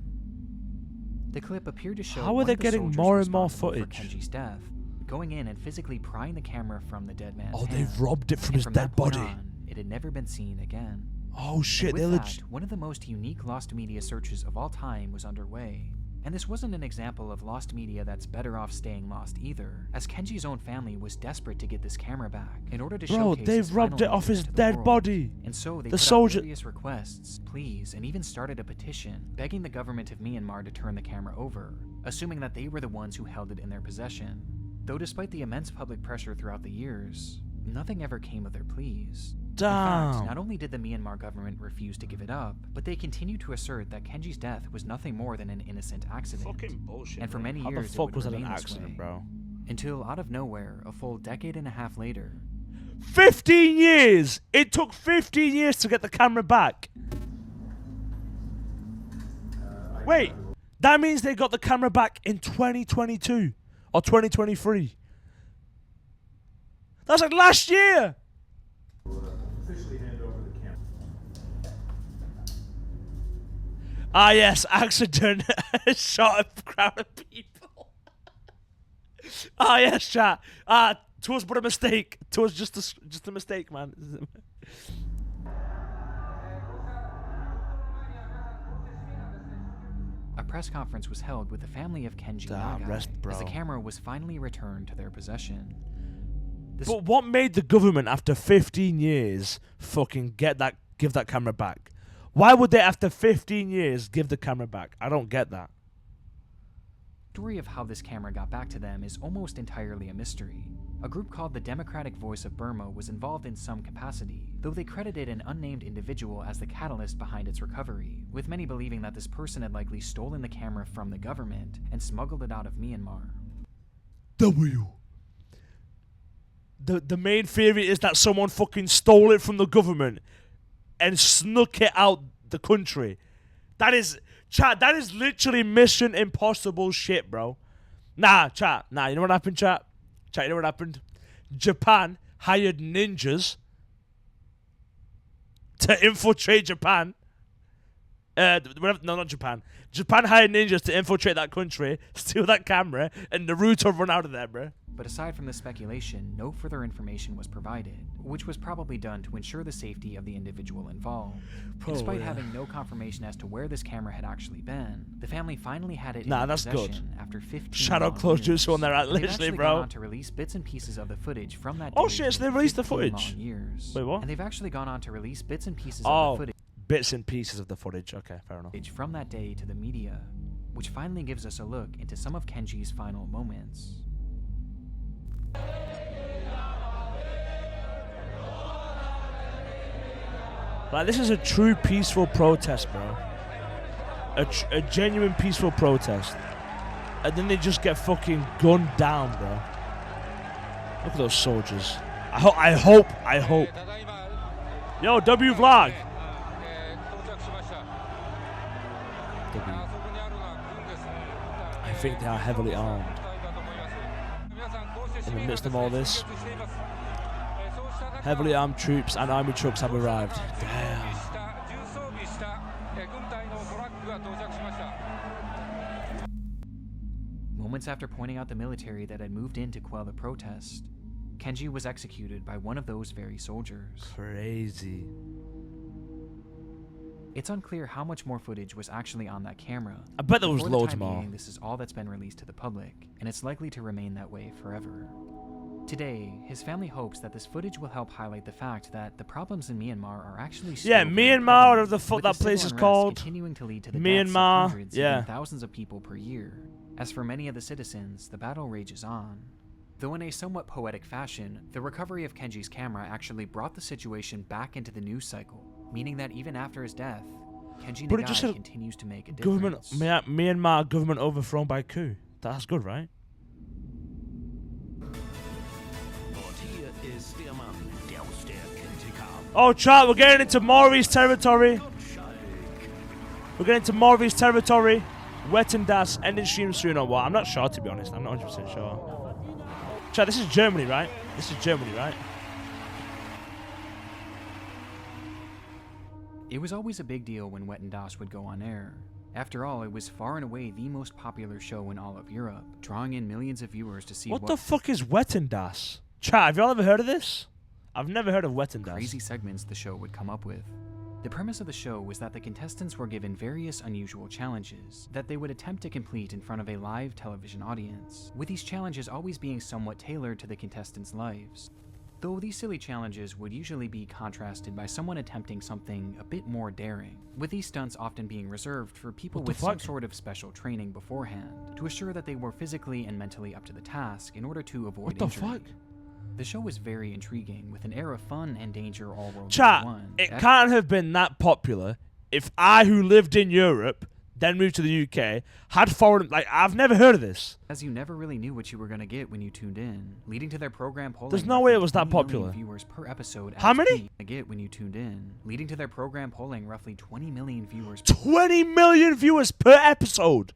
The clip appeared to show how are they getting more and more footage for Kenji's death, going in and physically prying the camera from the dead man's hand. they've robbed it from his dead body. It had never been seen again. Oh shit, and with that, one of the most unique lost media searches of all time was underway. And this wasn't an example of lost media that's better off staying lost either, as Kenji's own family was desperate to get this camera back in order to showcase they've robbed it off his dead body. And so they put out various requests, pleas, and even started a petition begging the government of Myanmar to turn the camera over, assuming that they were the ones who held it in their possession. Though despite the immense public pressure throughout the years, nothing ever came of their pleas. In fact, not only did the Myanmar government refuse to give it up, but they continued to assert that Kenji's death was nothing more than an innocent accident. Fucking bullshit. And for many years, how the fuck it would was that remain an this accident, way. bro? Until out of nowhere, a full decade and a half later, 15 years! It took 15 years to get the camera back. Wait, that means they got the camera back in 2022 or 2023. That's like last year. Officially hand over the camera. Ah yes, accident. Shot a crowd of people. Ah yes, chat. Twas but a mistake. Twas just a mistake, man. a press conference was held with the family of Kenji Nagai, as the camera was finally returned to their possession. But what made the government, after 15 years, fucking give that camera back? Why would they, after 15 years, give the camera back? I don't get that. The story of how this camera got back to them is almost entirely a mystery. A group called the Democratic Voice of Burma was involved in some capacity, though they credited an unnamed individual as the catalyst behind its recovery, with many believing that this person had likely stolen the camera from the government and smuggled it out of Myanmar. The main theory is that someone fucking stole it from the government and snuck it out the country. That is, chat, that is literally Mission Impossible shit, bro. Nah, you know what happened, chat? Chat, you know what happened? Japan hired ninjas to infiltrate Japan. No, not Japan. Japan hired ninjas to infiltrate that country, steal that camera, and Naruto run out of there, bro. But aside from the speculation, no further information was provided, which was probably done to ensure the safety of the individual involved. Despite having no confirmation as to where this camera had actually been, the family finally had it in their possession after 15 Shadow closures on there, literally, bro. Gone on to release bits and pieces of the footage from that Oh shit, so they released the footage. Wait, what? And they've actually gone on to release bits and pieces of the footage. Bits and pieces of the footage. Okay, fair enough. From that day to the media, which finally gives us a look into some of Kenji's final moments. Like, this is a true peaceful protest, bro. A genuine peaceful protest. And then they just get fucking gunned down, bro. Look at those soldiers. I hope. Yo, W vlog. I think they are heavily armed. In the midst of all this, heavily armed troops and army trucks have arrived. Damn. Moments after pointing out the military that had moved in to quell the protest, Kenji was executed by one of those very soldiers. Crazy. It's unclear how much more footage was actually on that camera. I bet there was For the loads time more. being, this is all that's been released to the public, and it's likely to remain that way forever. Today, his family hopes that this footage will help highlight the fact that the problems in Myanmar are actually still Myanmar, whatever the fuck that place is called. Continuing to lead to the Myanmar, deaths of hundreds, even thousands of people per year. As for many of the citizens, the battle rages on. Though in a somewhat poetic fashion, the recovery of Kenji's camera actually brought the situation back into the news cycle, meaning that even after his death, Kenji Nagai continues to make a difference. Myanmar government overthrown by coup. That's good, right? Oh, chat, we're getting into Maury's territory. We're getting into Maury's territory. Wet and Das, ending stream soon or what? I'm not sure, to be honest. I'm not 100% sure. Chat, this is Germany, right? This is Germany, right? It was always a big deal when Wet and Das would go on air. After all, it was far and away the most popular show in all of Europe, drawing in millions of viewers to see what the fuck is Wet and Das? Chat, have y'all ever heard of this? I've never heard of Wet and Das. Crazy segments the show would come up with. The premise of the show was that the contestants were given various unusual challenges that they would attempt to complete in front of a live television audience, with these challenges always being somewhat tailored to the contestants' lives. Though these silly challenges would usually be contrasted by someone attempting something a bit more daring, with these stunts often being reserved for people with some sort of special training beforehand, to assure that they were physically and mentally up to the task in order to avoid injury. What the fuck? The show was very intriguing, with an air of fun and danger all rolled Chat, into one. it can't have been that popular if I, who lived in Europe, then moved to the UK, had foreign... Like, I've never heard of this. As you never really knew what you were going to get when you tuned in, leading to their program polling... There's no way it was that popular. ...viewers per episode. How many? ...get when you tuned in, leading to their program polling roughly 20 million viewers... 20 million viewers per episode!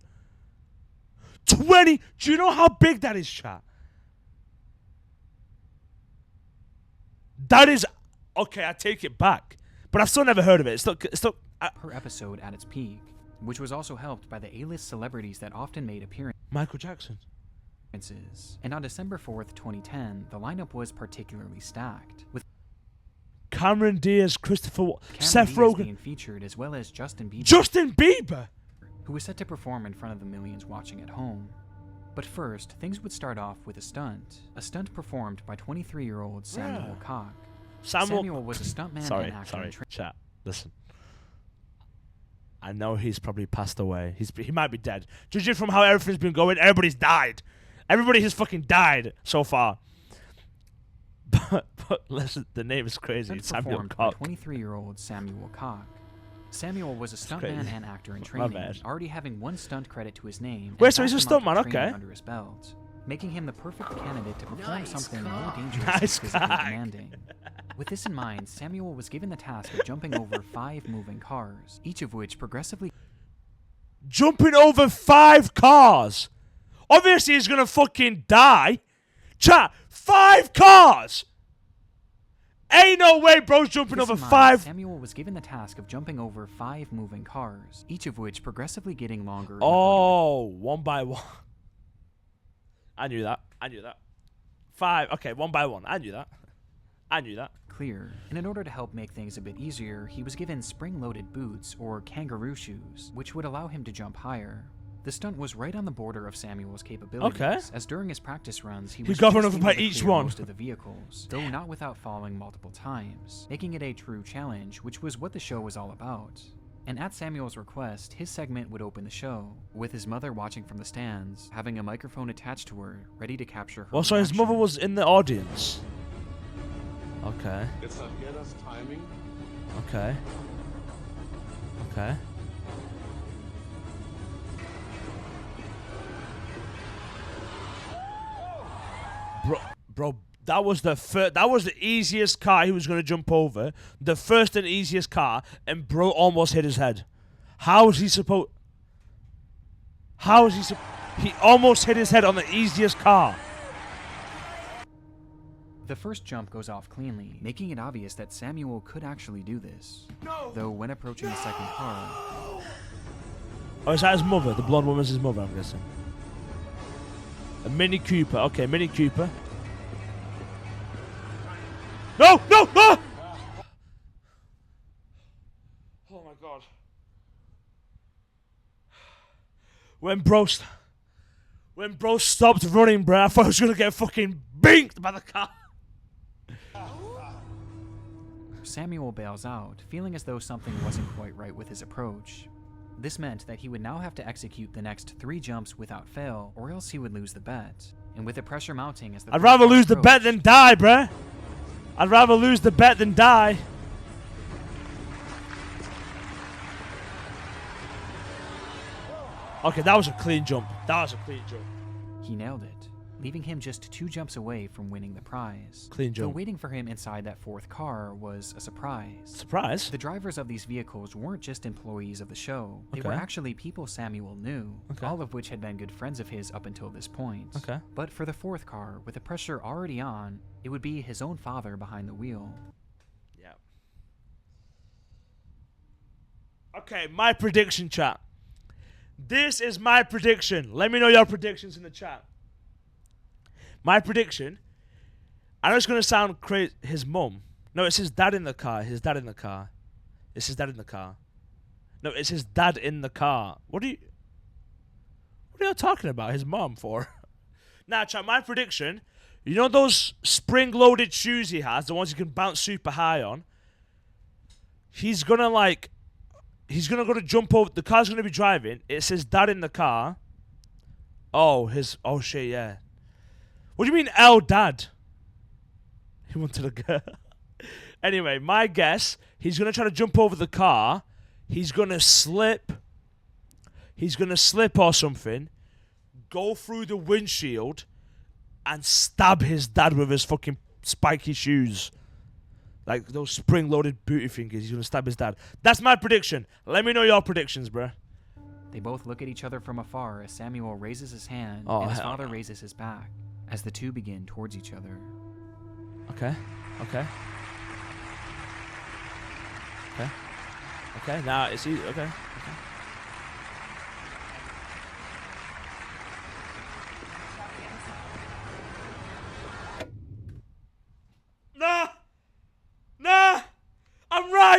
20! Do you know how big that is, chat? That is... Okay, I take it back. But I've still never heard of it. It's still per episode at its peak, which was also helped by the A-list celebrities that often made appearances. Michael Jackson. And on December 4th, 2010, the lineup was particularly stacked, with Cameron Diaz, Christopher... Seth Rogen being featured, as well as Justin Bieber. Justin Bieber! Who was set to perform in front of the millions watching at home. But first, things would start off with a stunt performed by 23-year-old Samuel Koch. Samuel was a stuntman and actor. Sorry, chat. Listen. I know he's probably passed away. He might be dead. Judging from how everything's been going, everybody's died. Everybody has fucking died so far. But listen, the name is crazy. It's Samuel Koch. 23-year-old Samuel Koch. Samuel was a stuntman and actor in training, already having one stunt credit to his name. Wait, so he's a stuntman, okay. Under his belt, making him the perfect candidate to perform something more dangerous and physically demanding. With this in mind, Samuel was given the task of jumping over 5 moving cars, each of which progressively... Jumping over 5 cars? Obviously he's gonna fucking die. Chat, 5 cars! Ain't no way bro's jumping over 5. Samuel was given the task of jumping over 5 moving cars, each of which progressively getting longer. Oh, one by one. I knew that. 5. Okay, one by one. I knew that. Clear. And in order to help make things a bit easier, he was given spring-loaded boots, or kangaroo shoes, which would allow him to jump higher. The stunt was right on the border of Samuel's capabilities, as during his practice runs, he was got run just over by able to each clear one. most of the vehicles, though not without falling multiple times, making it a true challenge, which was what the show was all about. And at Samuel's request, his segment would open the show, with his mother watching from the stands, having a microphone attached to her, ready to capture her Well, so his reaction. mother was in the audience. Okay. It's Aguera's timing. Okay. Bro, that was the easiest car he was gonna jump over. The first and easiest car, and bro almost hit his head. How is he supposed? He almost hit his head on the easiest car. The first jump goes off cleanly, making it obvious that Samuel could actually do this. No! Though when approaching the second car... Oh, is that his mother? The blonde woman's his mother, I'm guessing. A Mini Cooper. Okay, Mini Cooper. No! No! No! Oh my god. When bro stopped running, bro, I thought I was gonna get fucking binked by the car. Samuel bails out, feeling as though something wasn't quite right with his approach. This meant that he would now have to execute the next 3 jumps without fail, or else he would lose the bet. And with the pressure mounting as the... I'd rather lose the bet than die, bruh. I'd rather lose the bet than die. Okay, that was a clean jump. He nailed it, leaving him just 2 jumps away from winning the prize. Clean jump. Though waiting for him inside that 4th car was a surprise. Surprise? The drivers of these vehicles weren't just employees of the show. They were actually people Samuel knew, all of which had been good friends of his up until this point. But for the 4th car, with the pressure already on, it would be his own father behind the wheel. Yeah. Okay, my prediction, chat. This is my prediction. Let me know your predictions in the chat. My prediction. I know it's going to sound crazy. His mum. No, it's his dad in the car. It's his dad in the car. No, it's his dad in the car. What are you talking about? His mom for? Nah, chat, my prediction. You know those spring-loaded shoes he has? The ones you can bounce super high on? He's going to go to jump over. The car's going to be driving. It says dad in the car. Oh shit, yeah. What do you mean, dad? He wanted a girl. Anyway, my guess, he's going to try to jump over the car. He's going to slip. Or something. Go through the windshield. And stab his dad with his fucking spiky shoes. Like those spring-loaded booty fingers. He's going to stab his dad. That's my prediction. Let me know your predictions, bruh. They both look at each other from afar as Samuel raises his hand and his father raises his back as the two begin towards each other. Okay. Now it's easy. Okay. Nah! I'm right!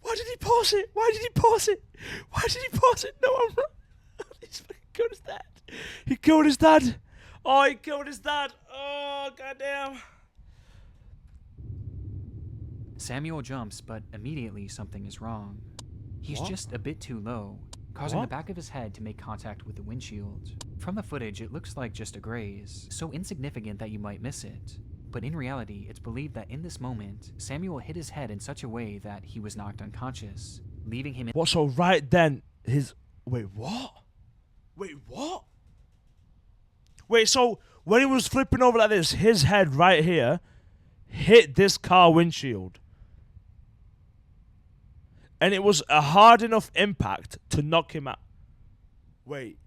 Why did he pause it? Why did he pause it? Why did he pause it? No, I'm wrong. He's fucking killed his dad. He killed his dad. Oh, he killed his dad. Oh, goddamn. Samuel jumps, but immediately something is wrong. He's What? just a bit too low, causing What? the back of his head to make contact with the windshield. From the footage, it looks like just a graze, so insignificant that you might miss it. But in reality, it's believed that in this moment, Samuel hit his head in such a way that he was knocked unconscious, leaving him in— What? So right then, his... Wait, what? Wait, what? Wait, so when he was flipping over like this, his head right here hit this car windshield. And it was a hard enough impact to knock him out. Wait.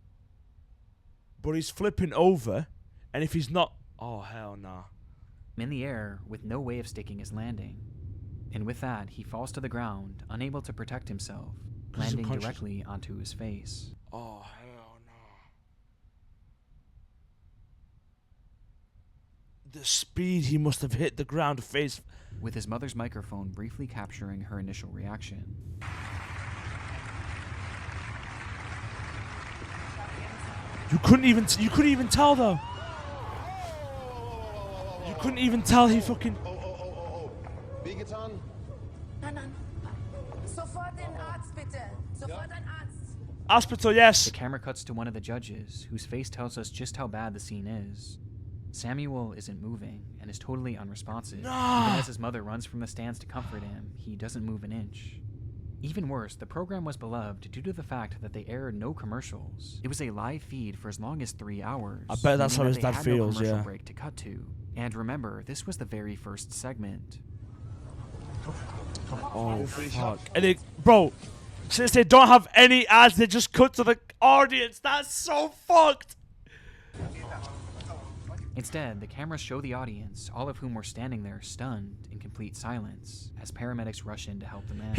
But he's flipping over, and if he's not... Oh, hell nah. in the air with no way of sticking his landing. And with that, he falls to the ground, unable to protect himself, landing directly onto his face. Oh, hell no. The speed he must have hit the ground face. With his mother's microphone briefly capturing her initial reaction. You couldn't even tell though. You couldn't even tell he fucking... Wehgetan? Nein, nein. Sofort den Arzt, bitte. Sofort ein Arzt. Hospital, yes. The camera cuts to one of the judges, whose face tells us just how bad the scene is. Samuel isn't moving and is totally unresponsive. Nah. Even as his mother runs from the stands to comfort him, he doesn't move an inch. Even worse, the program was beloved due to the fact that they aired no commercials. It was a live feed for as long as 3 hours. I bet that's how his dad no feels, commercial yeah. break to cut to. And remember, this was the very first segment. Oh, fuck. And they, bro, since they don't have any ads, they just cut to the audience. That's so fucked. Instead, the cameras show the audience, all of whom were standing there stunned in complete silence, as paramedics rush in to help the man.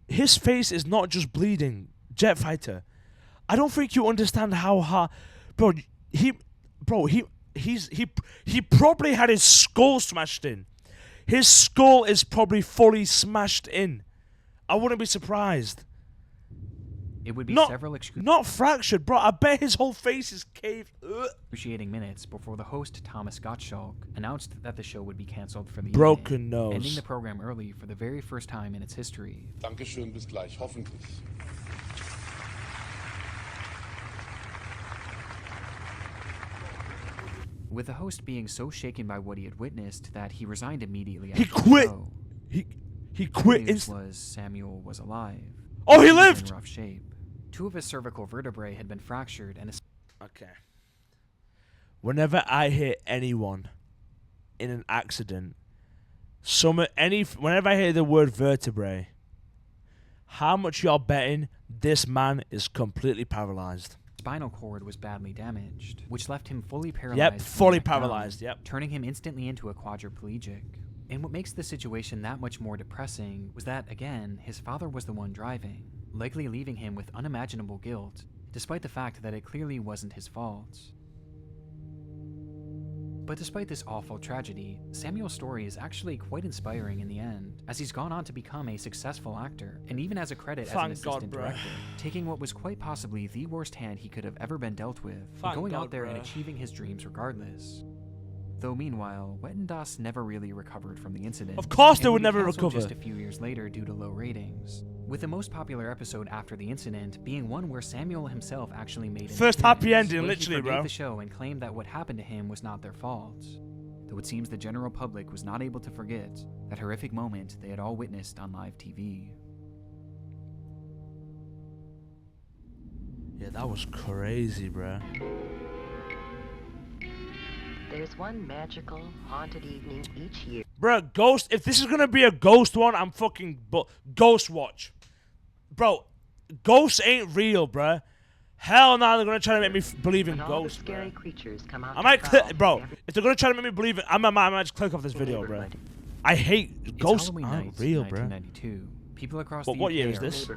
His face is not just bleeding. Jet fighter. I don't think you understand how hard, bro. He probably had his skull smashed in. His skull is probably fully smashed in. I wouldn't be surprised. It would be several not fractured, bro. I bet his whole face is caved. Excruciating minutes before the host, Thomas Gottschalk, announced that the show would be cancelled for the Broken evening, nose. ending the program early for the very first time in its history. Dankeschön, bis gleich, hoffentlich. With the host being so shaken by what he had witnessed that he resigned immediately He after quit. the show. He quit. The news was Samuel was alive. Oh, he was lived! in rough shape. 2 of his cervical vertebrae had been fractured and his... Okay. Whenever I hear anyone in an accident, whenever I hear the word vertebrae, how much y'all betting this man is completely paralyzed? spinal cord was badly damaged, which left him fully paralyzed. Yep, fully paralyzed, yep. Turning him instantly into a quadriplegic. And what makes the situation that much more depressing was that, again, his father was the one driving, likely leaving him with unimaginable guilt, despite the fact that it clearly wasn't his fault. But despite this awful tragedy, Samuel's story is actually quite inspiring in the end, as he's gone on to become a successful actor, and even has a credit as an assistant director, taking what was quite possibly the worst hand he could have ever been dealt with, and going out there and achieving his dreams regardless. Though meanwhile, Wettendas never really recovered from the incident. Of course they and would never canceled recover. Just a few years later due to low ratings, with the most popular episode after the incident being one where Samuel himself actually made an first happy appearance, ending, where literally, he forgave bro. the show and claimed that what happened to him was not their fault. Though it seems the general public was not able to forget that horrific moment they had all witnessed on live TV. Yeah, that was crazy, bro. There's one magical, haunted evening each year. Bro, Ghost, if this is gonna be a Ghost one, I'm fucking Ghost watch. Bro, Ghosts ain't real, bro. Hell no, they're gonna try to make me believe in Ghosts, bro. Scary creatures come out I might click, bro. If they're gonna try to make me believe it, I might just click off this video, bro. I hate Ghosts. Halloween Aren't night, real, bro. 1992. People across But the what UK year is are- this?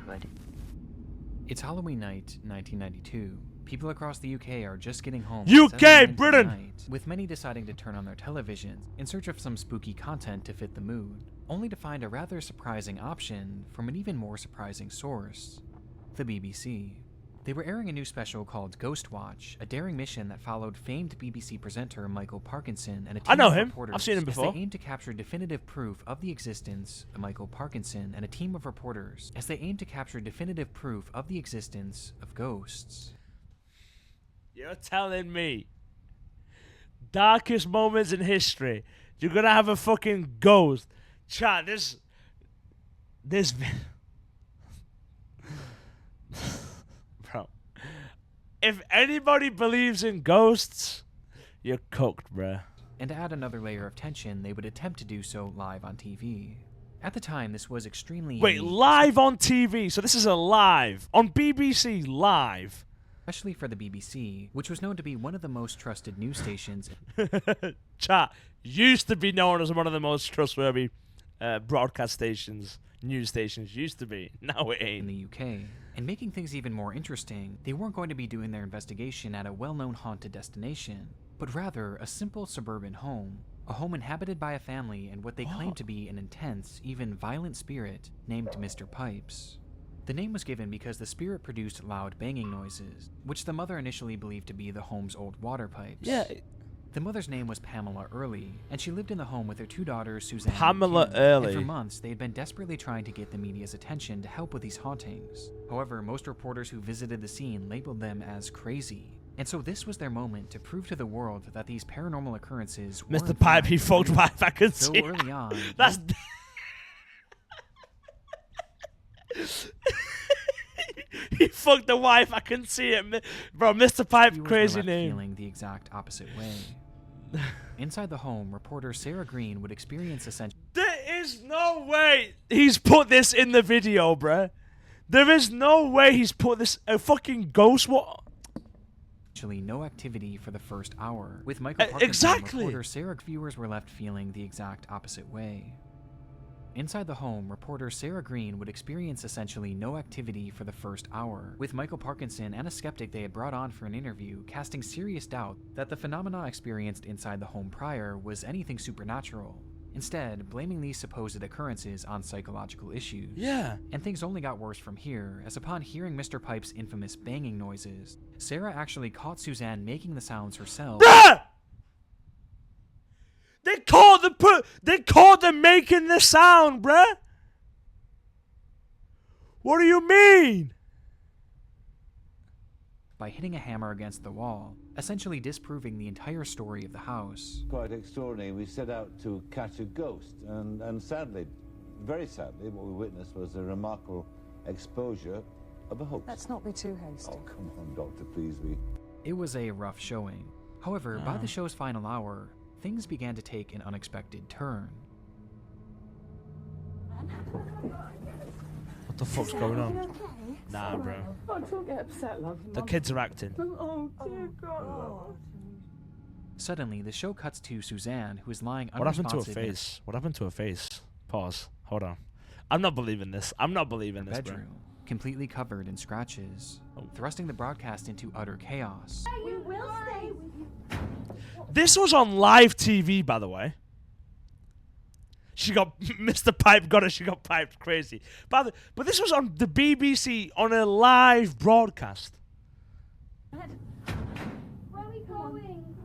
It's Halloween night, 1992. People across the UK are just getting home. UK, at 7 Britain! night, with many deciding to turn on their televisions in search of some spooky content to fit the mood. only to find a rather surprising option from an even more surprising source, the BBC. They were airing a new special called Ghost Watch, a daring mission that followed famed BBC presenter Michael Parkinson and a team I know of him. reporters I've seen him before. as they aimed to capture definitive proof of the existence of Michael Parkinson and a team of reporters as they aimed to capture definitive proof of the existence of ghosts. You're telling me darkest moments in history, you're gonna have a fucking ghost? Chat, this bro. If anybody believes in ghosts, you're cooked, bruh. And to add another layer of tension, they would attempt to do so live on TV. At the time, this was extremely Wait, unique, live on TV? So this is a live on BBC Live. especially for the BBC, which was known to be one of the most trusted news stations. Chat, used to be known as one of the most trustworthy broadcast stations, news stations. Used to be. Now it ain't. In the UK. And making things even more interesting, they weren't going to be doing their investigation at a well-known haunted destination, but rather a simple suburban home. A home inhabited by a family and what they claimed to be an intense, even violent spirit named Mr. Pipes. The name was given because the spirit produced loud banging noises, which the mother initially believed to be the home's old water pipes. Yeah. The mother's name was Pamela Early, and she lived in the home with her 2 daughters, Suzanne Pamela and Kim. Early. And for months, they had been desperately trying to get the media's attention to help with these hauntings. However, most reporters who visited the scene labeled them as crazy. And so this was their moment to prove to the world that these paranormal occurrences weren't Mr. Pipe, he fucked real. wife, I can So see. early on, That's... He fucked the wife, I can see it. Bro, Mr. Pipe, viewers were crazy left name. feeling the exact opposite way. Inside the home, reporter Sarah Green would experience essentially There is no way he's put this in the video, bruh. There is no way he's put this... A fucking ghost... What? no activity for the first hour. With Michael Parkinson, exactly. Reporter Sarah, viewers were left feeling the exact opposite way. Inside the home, reporter Sarah Green would experience essentially no activity for the first hour, with Michael Parkinson and a skeptic they had brought on for an interview casting serious doubt that the phenomena experienced inside the home prior was anything supernatural, instead blaming these supposed occurrences on psychological issues. Yeah. And things only got worse from here, as upon hearing Mr. Pipe's infamous banging noises, Sarah actually caught Suzanne making the sounds herself. Bruh! They caught them making the sound, bruh. What do you mean? By hitting a hammer against the wall, essentially disproving the entire story of the house. Quite extraordinary. We set out to catch a ghost, and sadly, very sadly, what we witnessed was a remarkable exposure of a hoax. Let's not be too hasty. Oh, come on, Doctor, please. It was a rough showing. However, by the show's final hour, things began to take an unexpected turn. What the fuck's going on? Okay? Nah, bro. Oh, don't get upset, love. The kids are acting. Oh, dear God. Suddenly, the show cuts to Suzanne, who is lying What happened to her unresponsive in face? What happened to her face? Pause. Hold on. I'm not believing this. I'm not believing her this, bro. bedroom, completely covered in scratches, thrusting the broadcast into utter chaos. We will stay with you. This was on live TV, by the way. She got Mr. Pipe got her. She got piped crazy. But this was on the BBC on a live broadcast. Where are we going?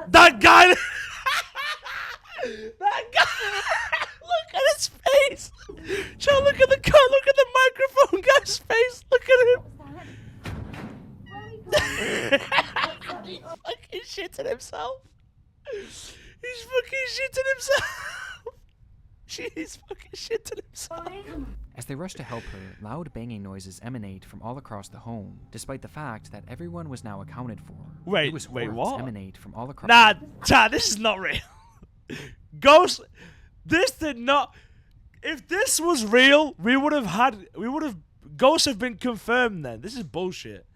That guy. That guy. Look at his face. Joe, look at the car. Look at the microphone guy's face. Look at him. He's fucking shitting himself. He's fucking shitting himself. She's fucking shitting himself. As they rush to help her, loud banging noises emanate from all across the home, despite the fact that everyone was now accounted for. Wait, what? Emanate from all across. Nah, Chad, this is not real. Ghost, this did not. If this was real, ghosts have been confirmed. Then this is bullshit.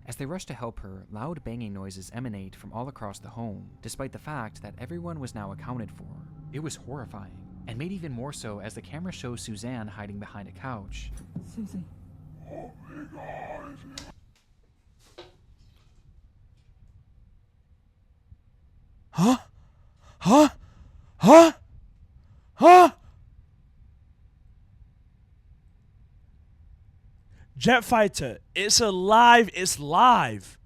As they rush to help her, loud banging noises emanate from all across the home, despite the fact that everyone was now accounted for. It was horrifying, and made even more so as the camera shows Suzanne hiding behind a couch. Susie. Huh? Huh? Huh? Huh? Jet Fighter, it's alive. It's live.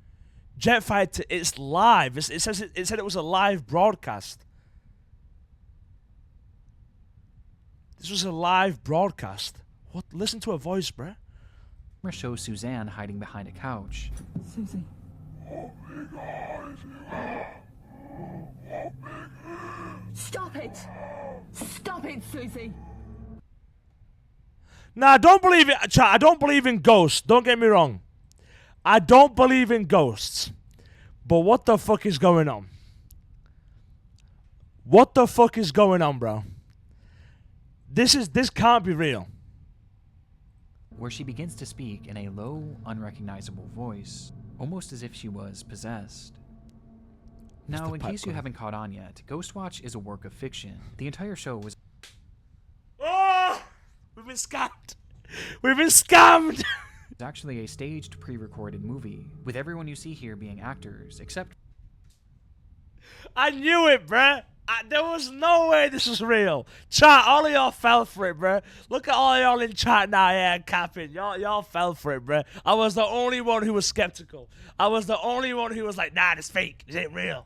Jet Fighter, it's live. It said it was a live broadcast. This was a live broadcast. What? Listen to her voice, bruh. Camera shows Suzanne hiding behind a couch. Susie. Stop it! Stop it, Susie! Nah, I don't believe it. Chat, I don't believe in ghosts. Don't get me wrong. I don't believe in ghosts. But what the fuck is going on? What the fuck is going on, bro? This can't be real. Where she begins to speak in a low, unrecognizable voice, almost as if she was possessed. Now, in case you haven't caught on yet, Ghostwatch is a work of fiction. The entire show was... Oh! We've been scammed! We've been scammed! It's actually a staged, pre-recorded movie, with everyone you see here being actors, except... I knew it, bruh! There was no way this was real. Chat, all of y'all fell for it, bruh. Look at all y'all in chat now, yeah, capping. Y'all fell for it, bruh. I was the only one who was skeptical. I was the only one who was like, nah, it's fake. It ain't real.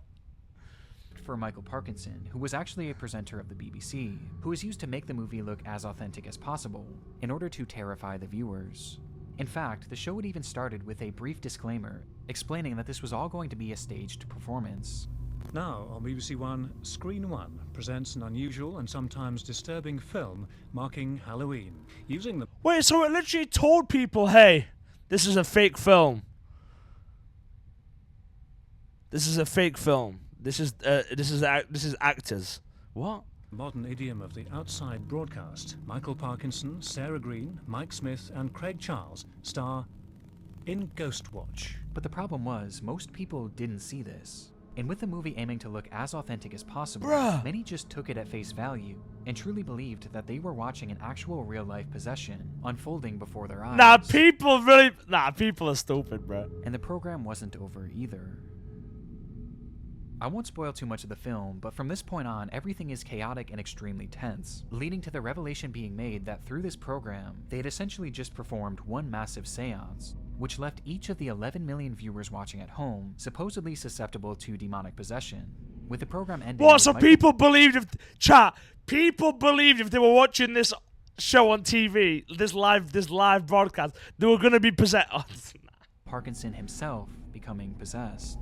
For Michael Parkinson, who was actually a presenter of the BBC, who was used to make the movie look as authentic as possible, in order to terrify the viewers. In fact, the show had even started with a brief disclaimer, explaining that this was all going to be a staged performance. Now, on BBC One, Screen One presents an unusual and sometimes disturbing film marking Halloween, using the... Wait, so it literally told people, hey, this is a fake film. This is a fake film. This is actors. What? Modern idiom of the outside broadcast. Michael Parkinson, Sarah Green, Mike Smith, and Craig Charles star in Ghostwatch. But the problem was, most people didn't see this. And with the movie aiming to look as authentic as possible, many just took it at face value and truly believed that they were watching an actual real-life possession unfolding before their eyes. People are stupid, bro. And the program wasn't over either. I won't spoil too much of the film, but from this point on, everything is chaotic and extremely tense, leading to the revelation being made that through this program, they had essentially just performed one massive seance, which left each of the 11 million viewers watching at home supposedly susceptible to demonic possession, with the program ending... What, so people believed if... Chat, people believed if they were watching this show on TV, this live broadcast, they were going to be possessed. Parkinson himself becoming possessed.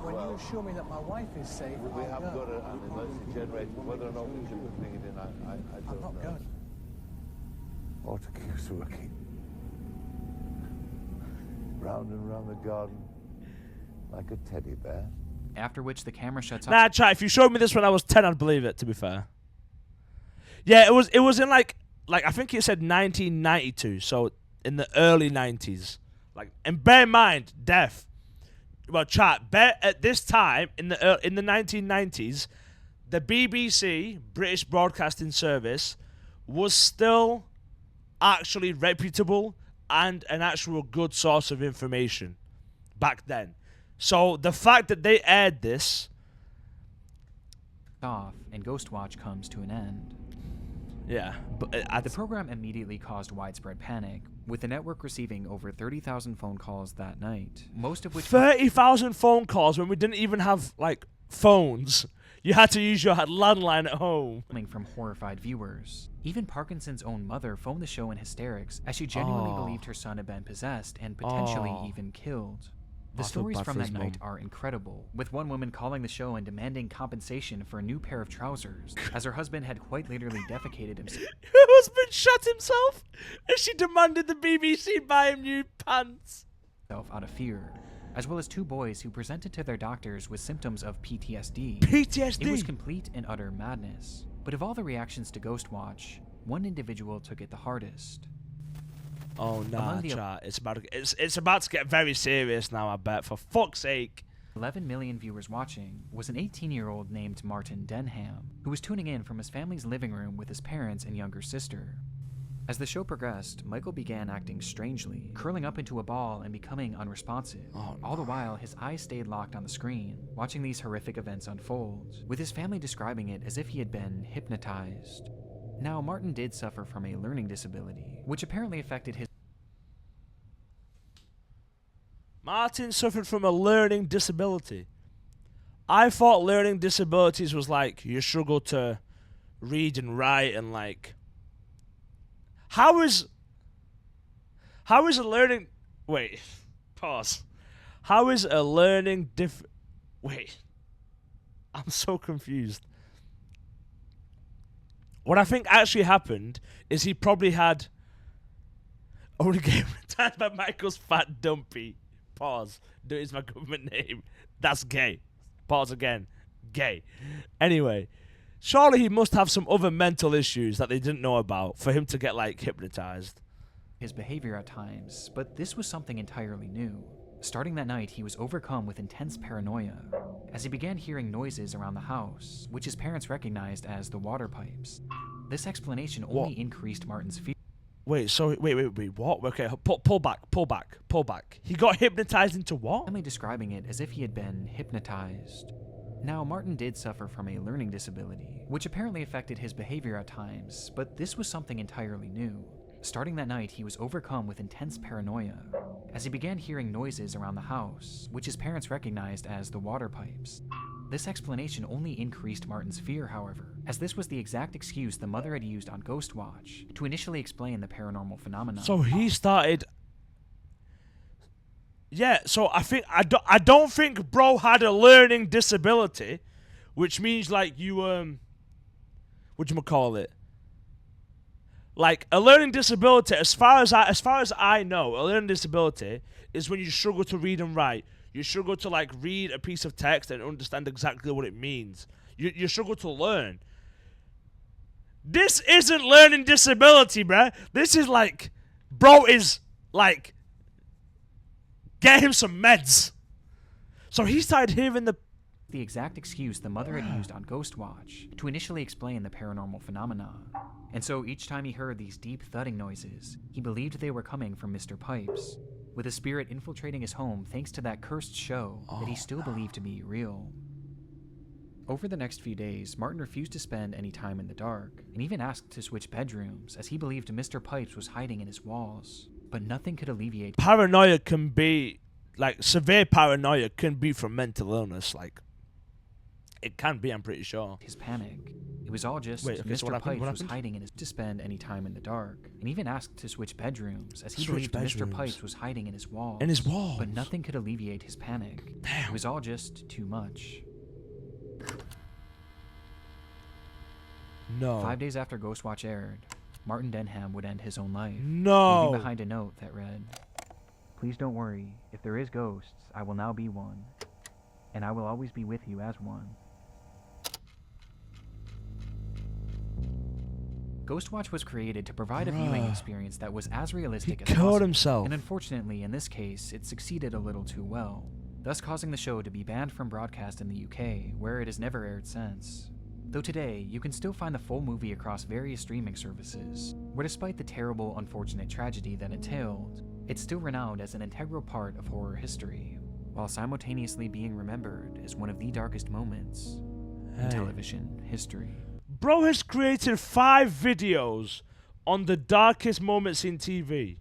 When you assure me that my wife is safe, we have got an emergency generator. Whether or not we should bring it in, I don't know. I'm not going. Or to keep working. Round and round the garden, like a teddy bear. After which the camera shuts off. Nah, chat, if you showed me this when I was 10, I'd believe it, to be fair. Yeah, it was in like I think it said 1992, so in the early 90s. And bear in mind, death. Well, chat, at this time in the 1990s, the BBC, British Broadcasting Service, was still actually reputable and an actual good source of information back then. So the fact that they aired this off and Ghostwatch comes to an end. Yeah, but the program immediately caused widespread panic, with the network receiving over 30,000 phone calls that night, most of which... 30,000 phone calls when we didn't even have, like, phones. You had to use your landline at home. Coming from horrified viewers. Even Parkinson's own mother phoned the show in hysterics, as she genuinely believed her son had been possessed and potentially even killed. The stories from that night are incredible, with one woman calling the show and demanding compensation for a new pair of trousers, as her husband had quite literally defecated himself. Her husband shot himself, and she demanded the BBC buy him new pants. Out of fear, as well as two boys who presented to their doctors with symptoms of PTSD. PTSD? It was complete and utter madness. But of all the reactions to Ghostwatch, one individual took it the hardest. Oh nah, chat. It's about to get very serious now, I bet. For fuck's sake. 11 million viewers watching was an 18-year-old named Martin Denham, who was tuning in from his family's living room with his parents and younger sister. As the show progressed, Michael began acting strangely, curling up into a ball and becoming unresponsive. All the while, his eyes stayed locked on the screen, watching these horrific events unfold, with his family describing it as if he had been hypnotized. Now, Martin did suffer from a learning disability, which apparently affected his... Martin suffered from a learning disability. I thought learning disabilities was like you struggle to read and write and like... How is a learning... Wait, pause. How is a learning Wait, I'm so confused. What I think actually happened is he probably had... Only game retired by Michael's fat dumpy. Pause. That is my government name. That's gay. Pause again. Gay. Anyway... Surely he must have some other mental issues that they didn't know about for him to get, like, hypnotized. His behavior at times, but this was something entirely new. Starting that night, he was overcome with intense paranoia as he began hearing noises around the house, which his parents recognized as the water pipes. This explanation only increased Martin's fear. Wait, so, wait, what? Okay, pull back. He got hypnotized into what? Family describing it as if he had been hypnotized. Now, Martin did suffer from a learning disability, which apparently affected his behavior at times, but this was something entirely new. Starting that night, he was overcome with intense paranoia as he began hearing noises around the house, which his parents recognized as the water pipes. This explanation only increased Martin's fear, however, as this was the exact excuse the mother had used on Ghostwatch to initially explain the paranormal phenomenon. So he started... Yeah, so I don't think bro had a learning disability, which means like you whatchamacallit? Like a learning disability, as far as I know, a learning disability is when you struggle to read and write. You struggle to like read a piece of text and understand exactly what it means. You struggle to learn. This isn't learning disability, bruh. This is like bro is like get him some meds. So he started hearing the exact excuse the mother had used on Ghostwatch to initially explain the paranormal phenomena. And so each time he heard these deep thudding noises, he believed they were coming from Mr. Pipes, with a spirit infiltrating his home thanks to that cursed show that he still believed to be real. Over the next few days, Martin refused to spend any time in the dark, and even asked to switch bedrooms as he believed Mr. Pipes was hiding in his walls. But nothing could alleviate... Paranoia can be, like, severe paranoia can be from mental illness, like, it can be, I'm pretty sure. His panic. It was all just Mr. Pipes was hiding in his... to spend any time in the dark, and even asked to switch bedrooms, as he believed Mr. Pipes was hiding in his walls. In his walls? But nothing could alleviate his panic. Damn. It was all just too much. No. 5 days after Ghostwatch aired, Martin Denham would end his own life, no. leaving behind a note that read, "Please don't worry, if there is ghosts, I will now be one, and I will always be with you as one." Ghostwatch was created to provide a viewing experience that was as realistic as possible. He killed himself. And unfortunately, in this case, it succeeded a little too well, thus causing the show to be banned from broadcast in the UK, where it has never aired since. Though today, you can still find the full movie across various streaming services, where despite the terrible, unfortunate tragedy that entailed, it's still renowned as an integral part of horror history, while simultaneously being remembered as one of the darkest moments in television history. Bro has created 5 videos on the darkest moments in TV.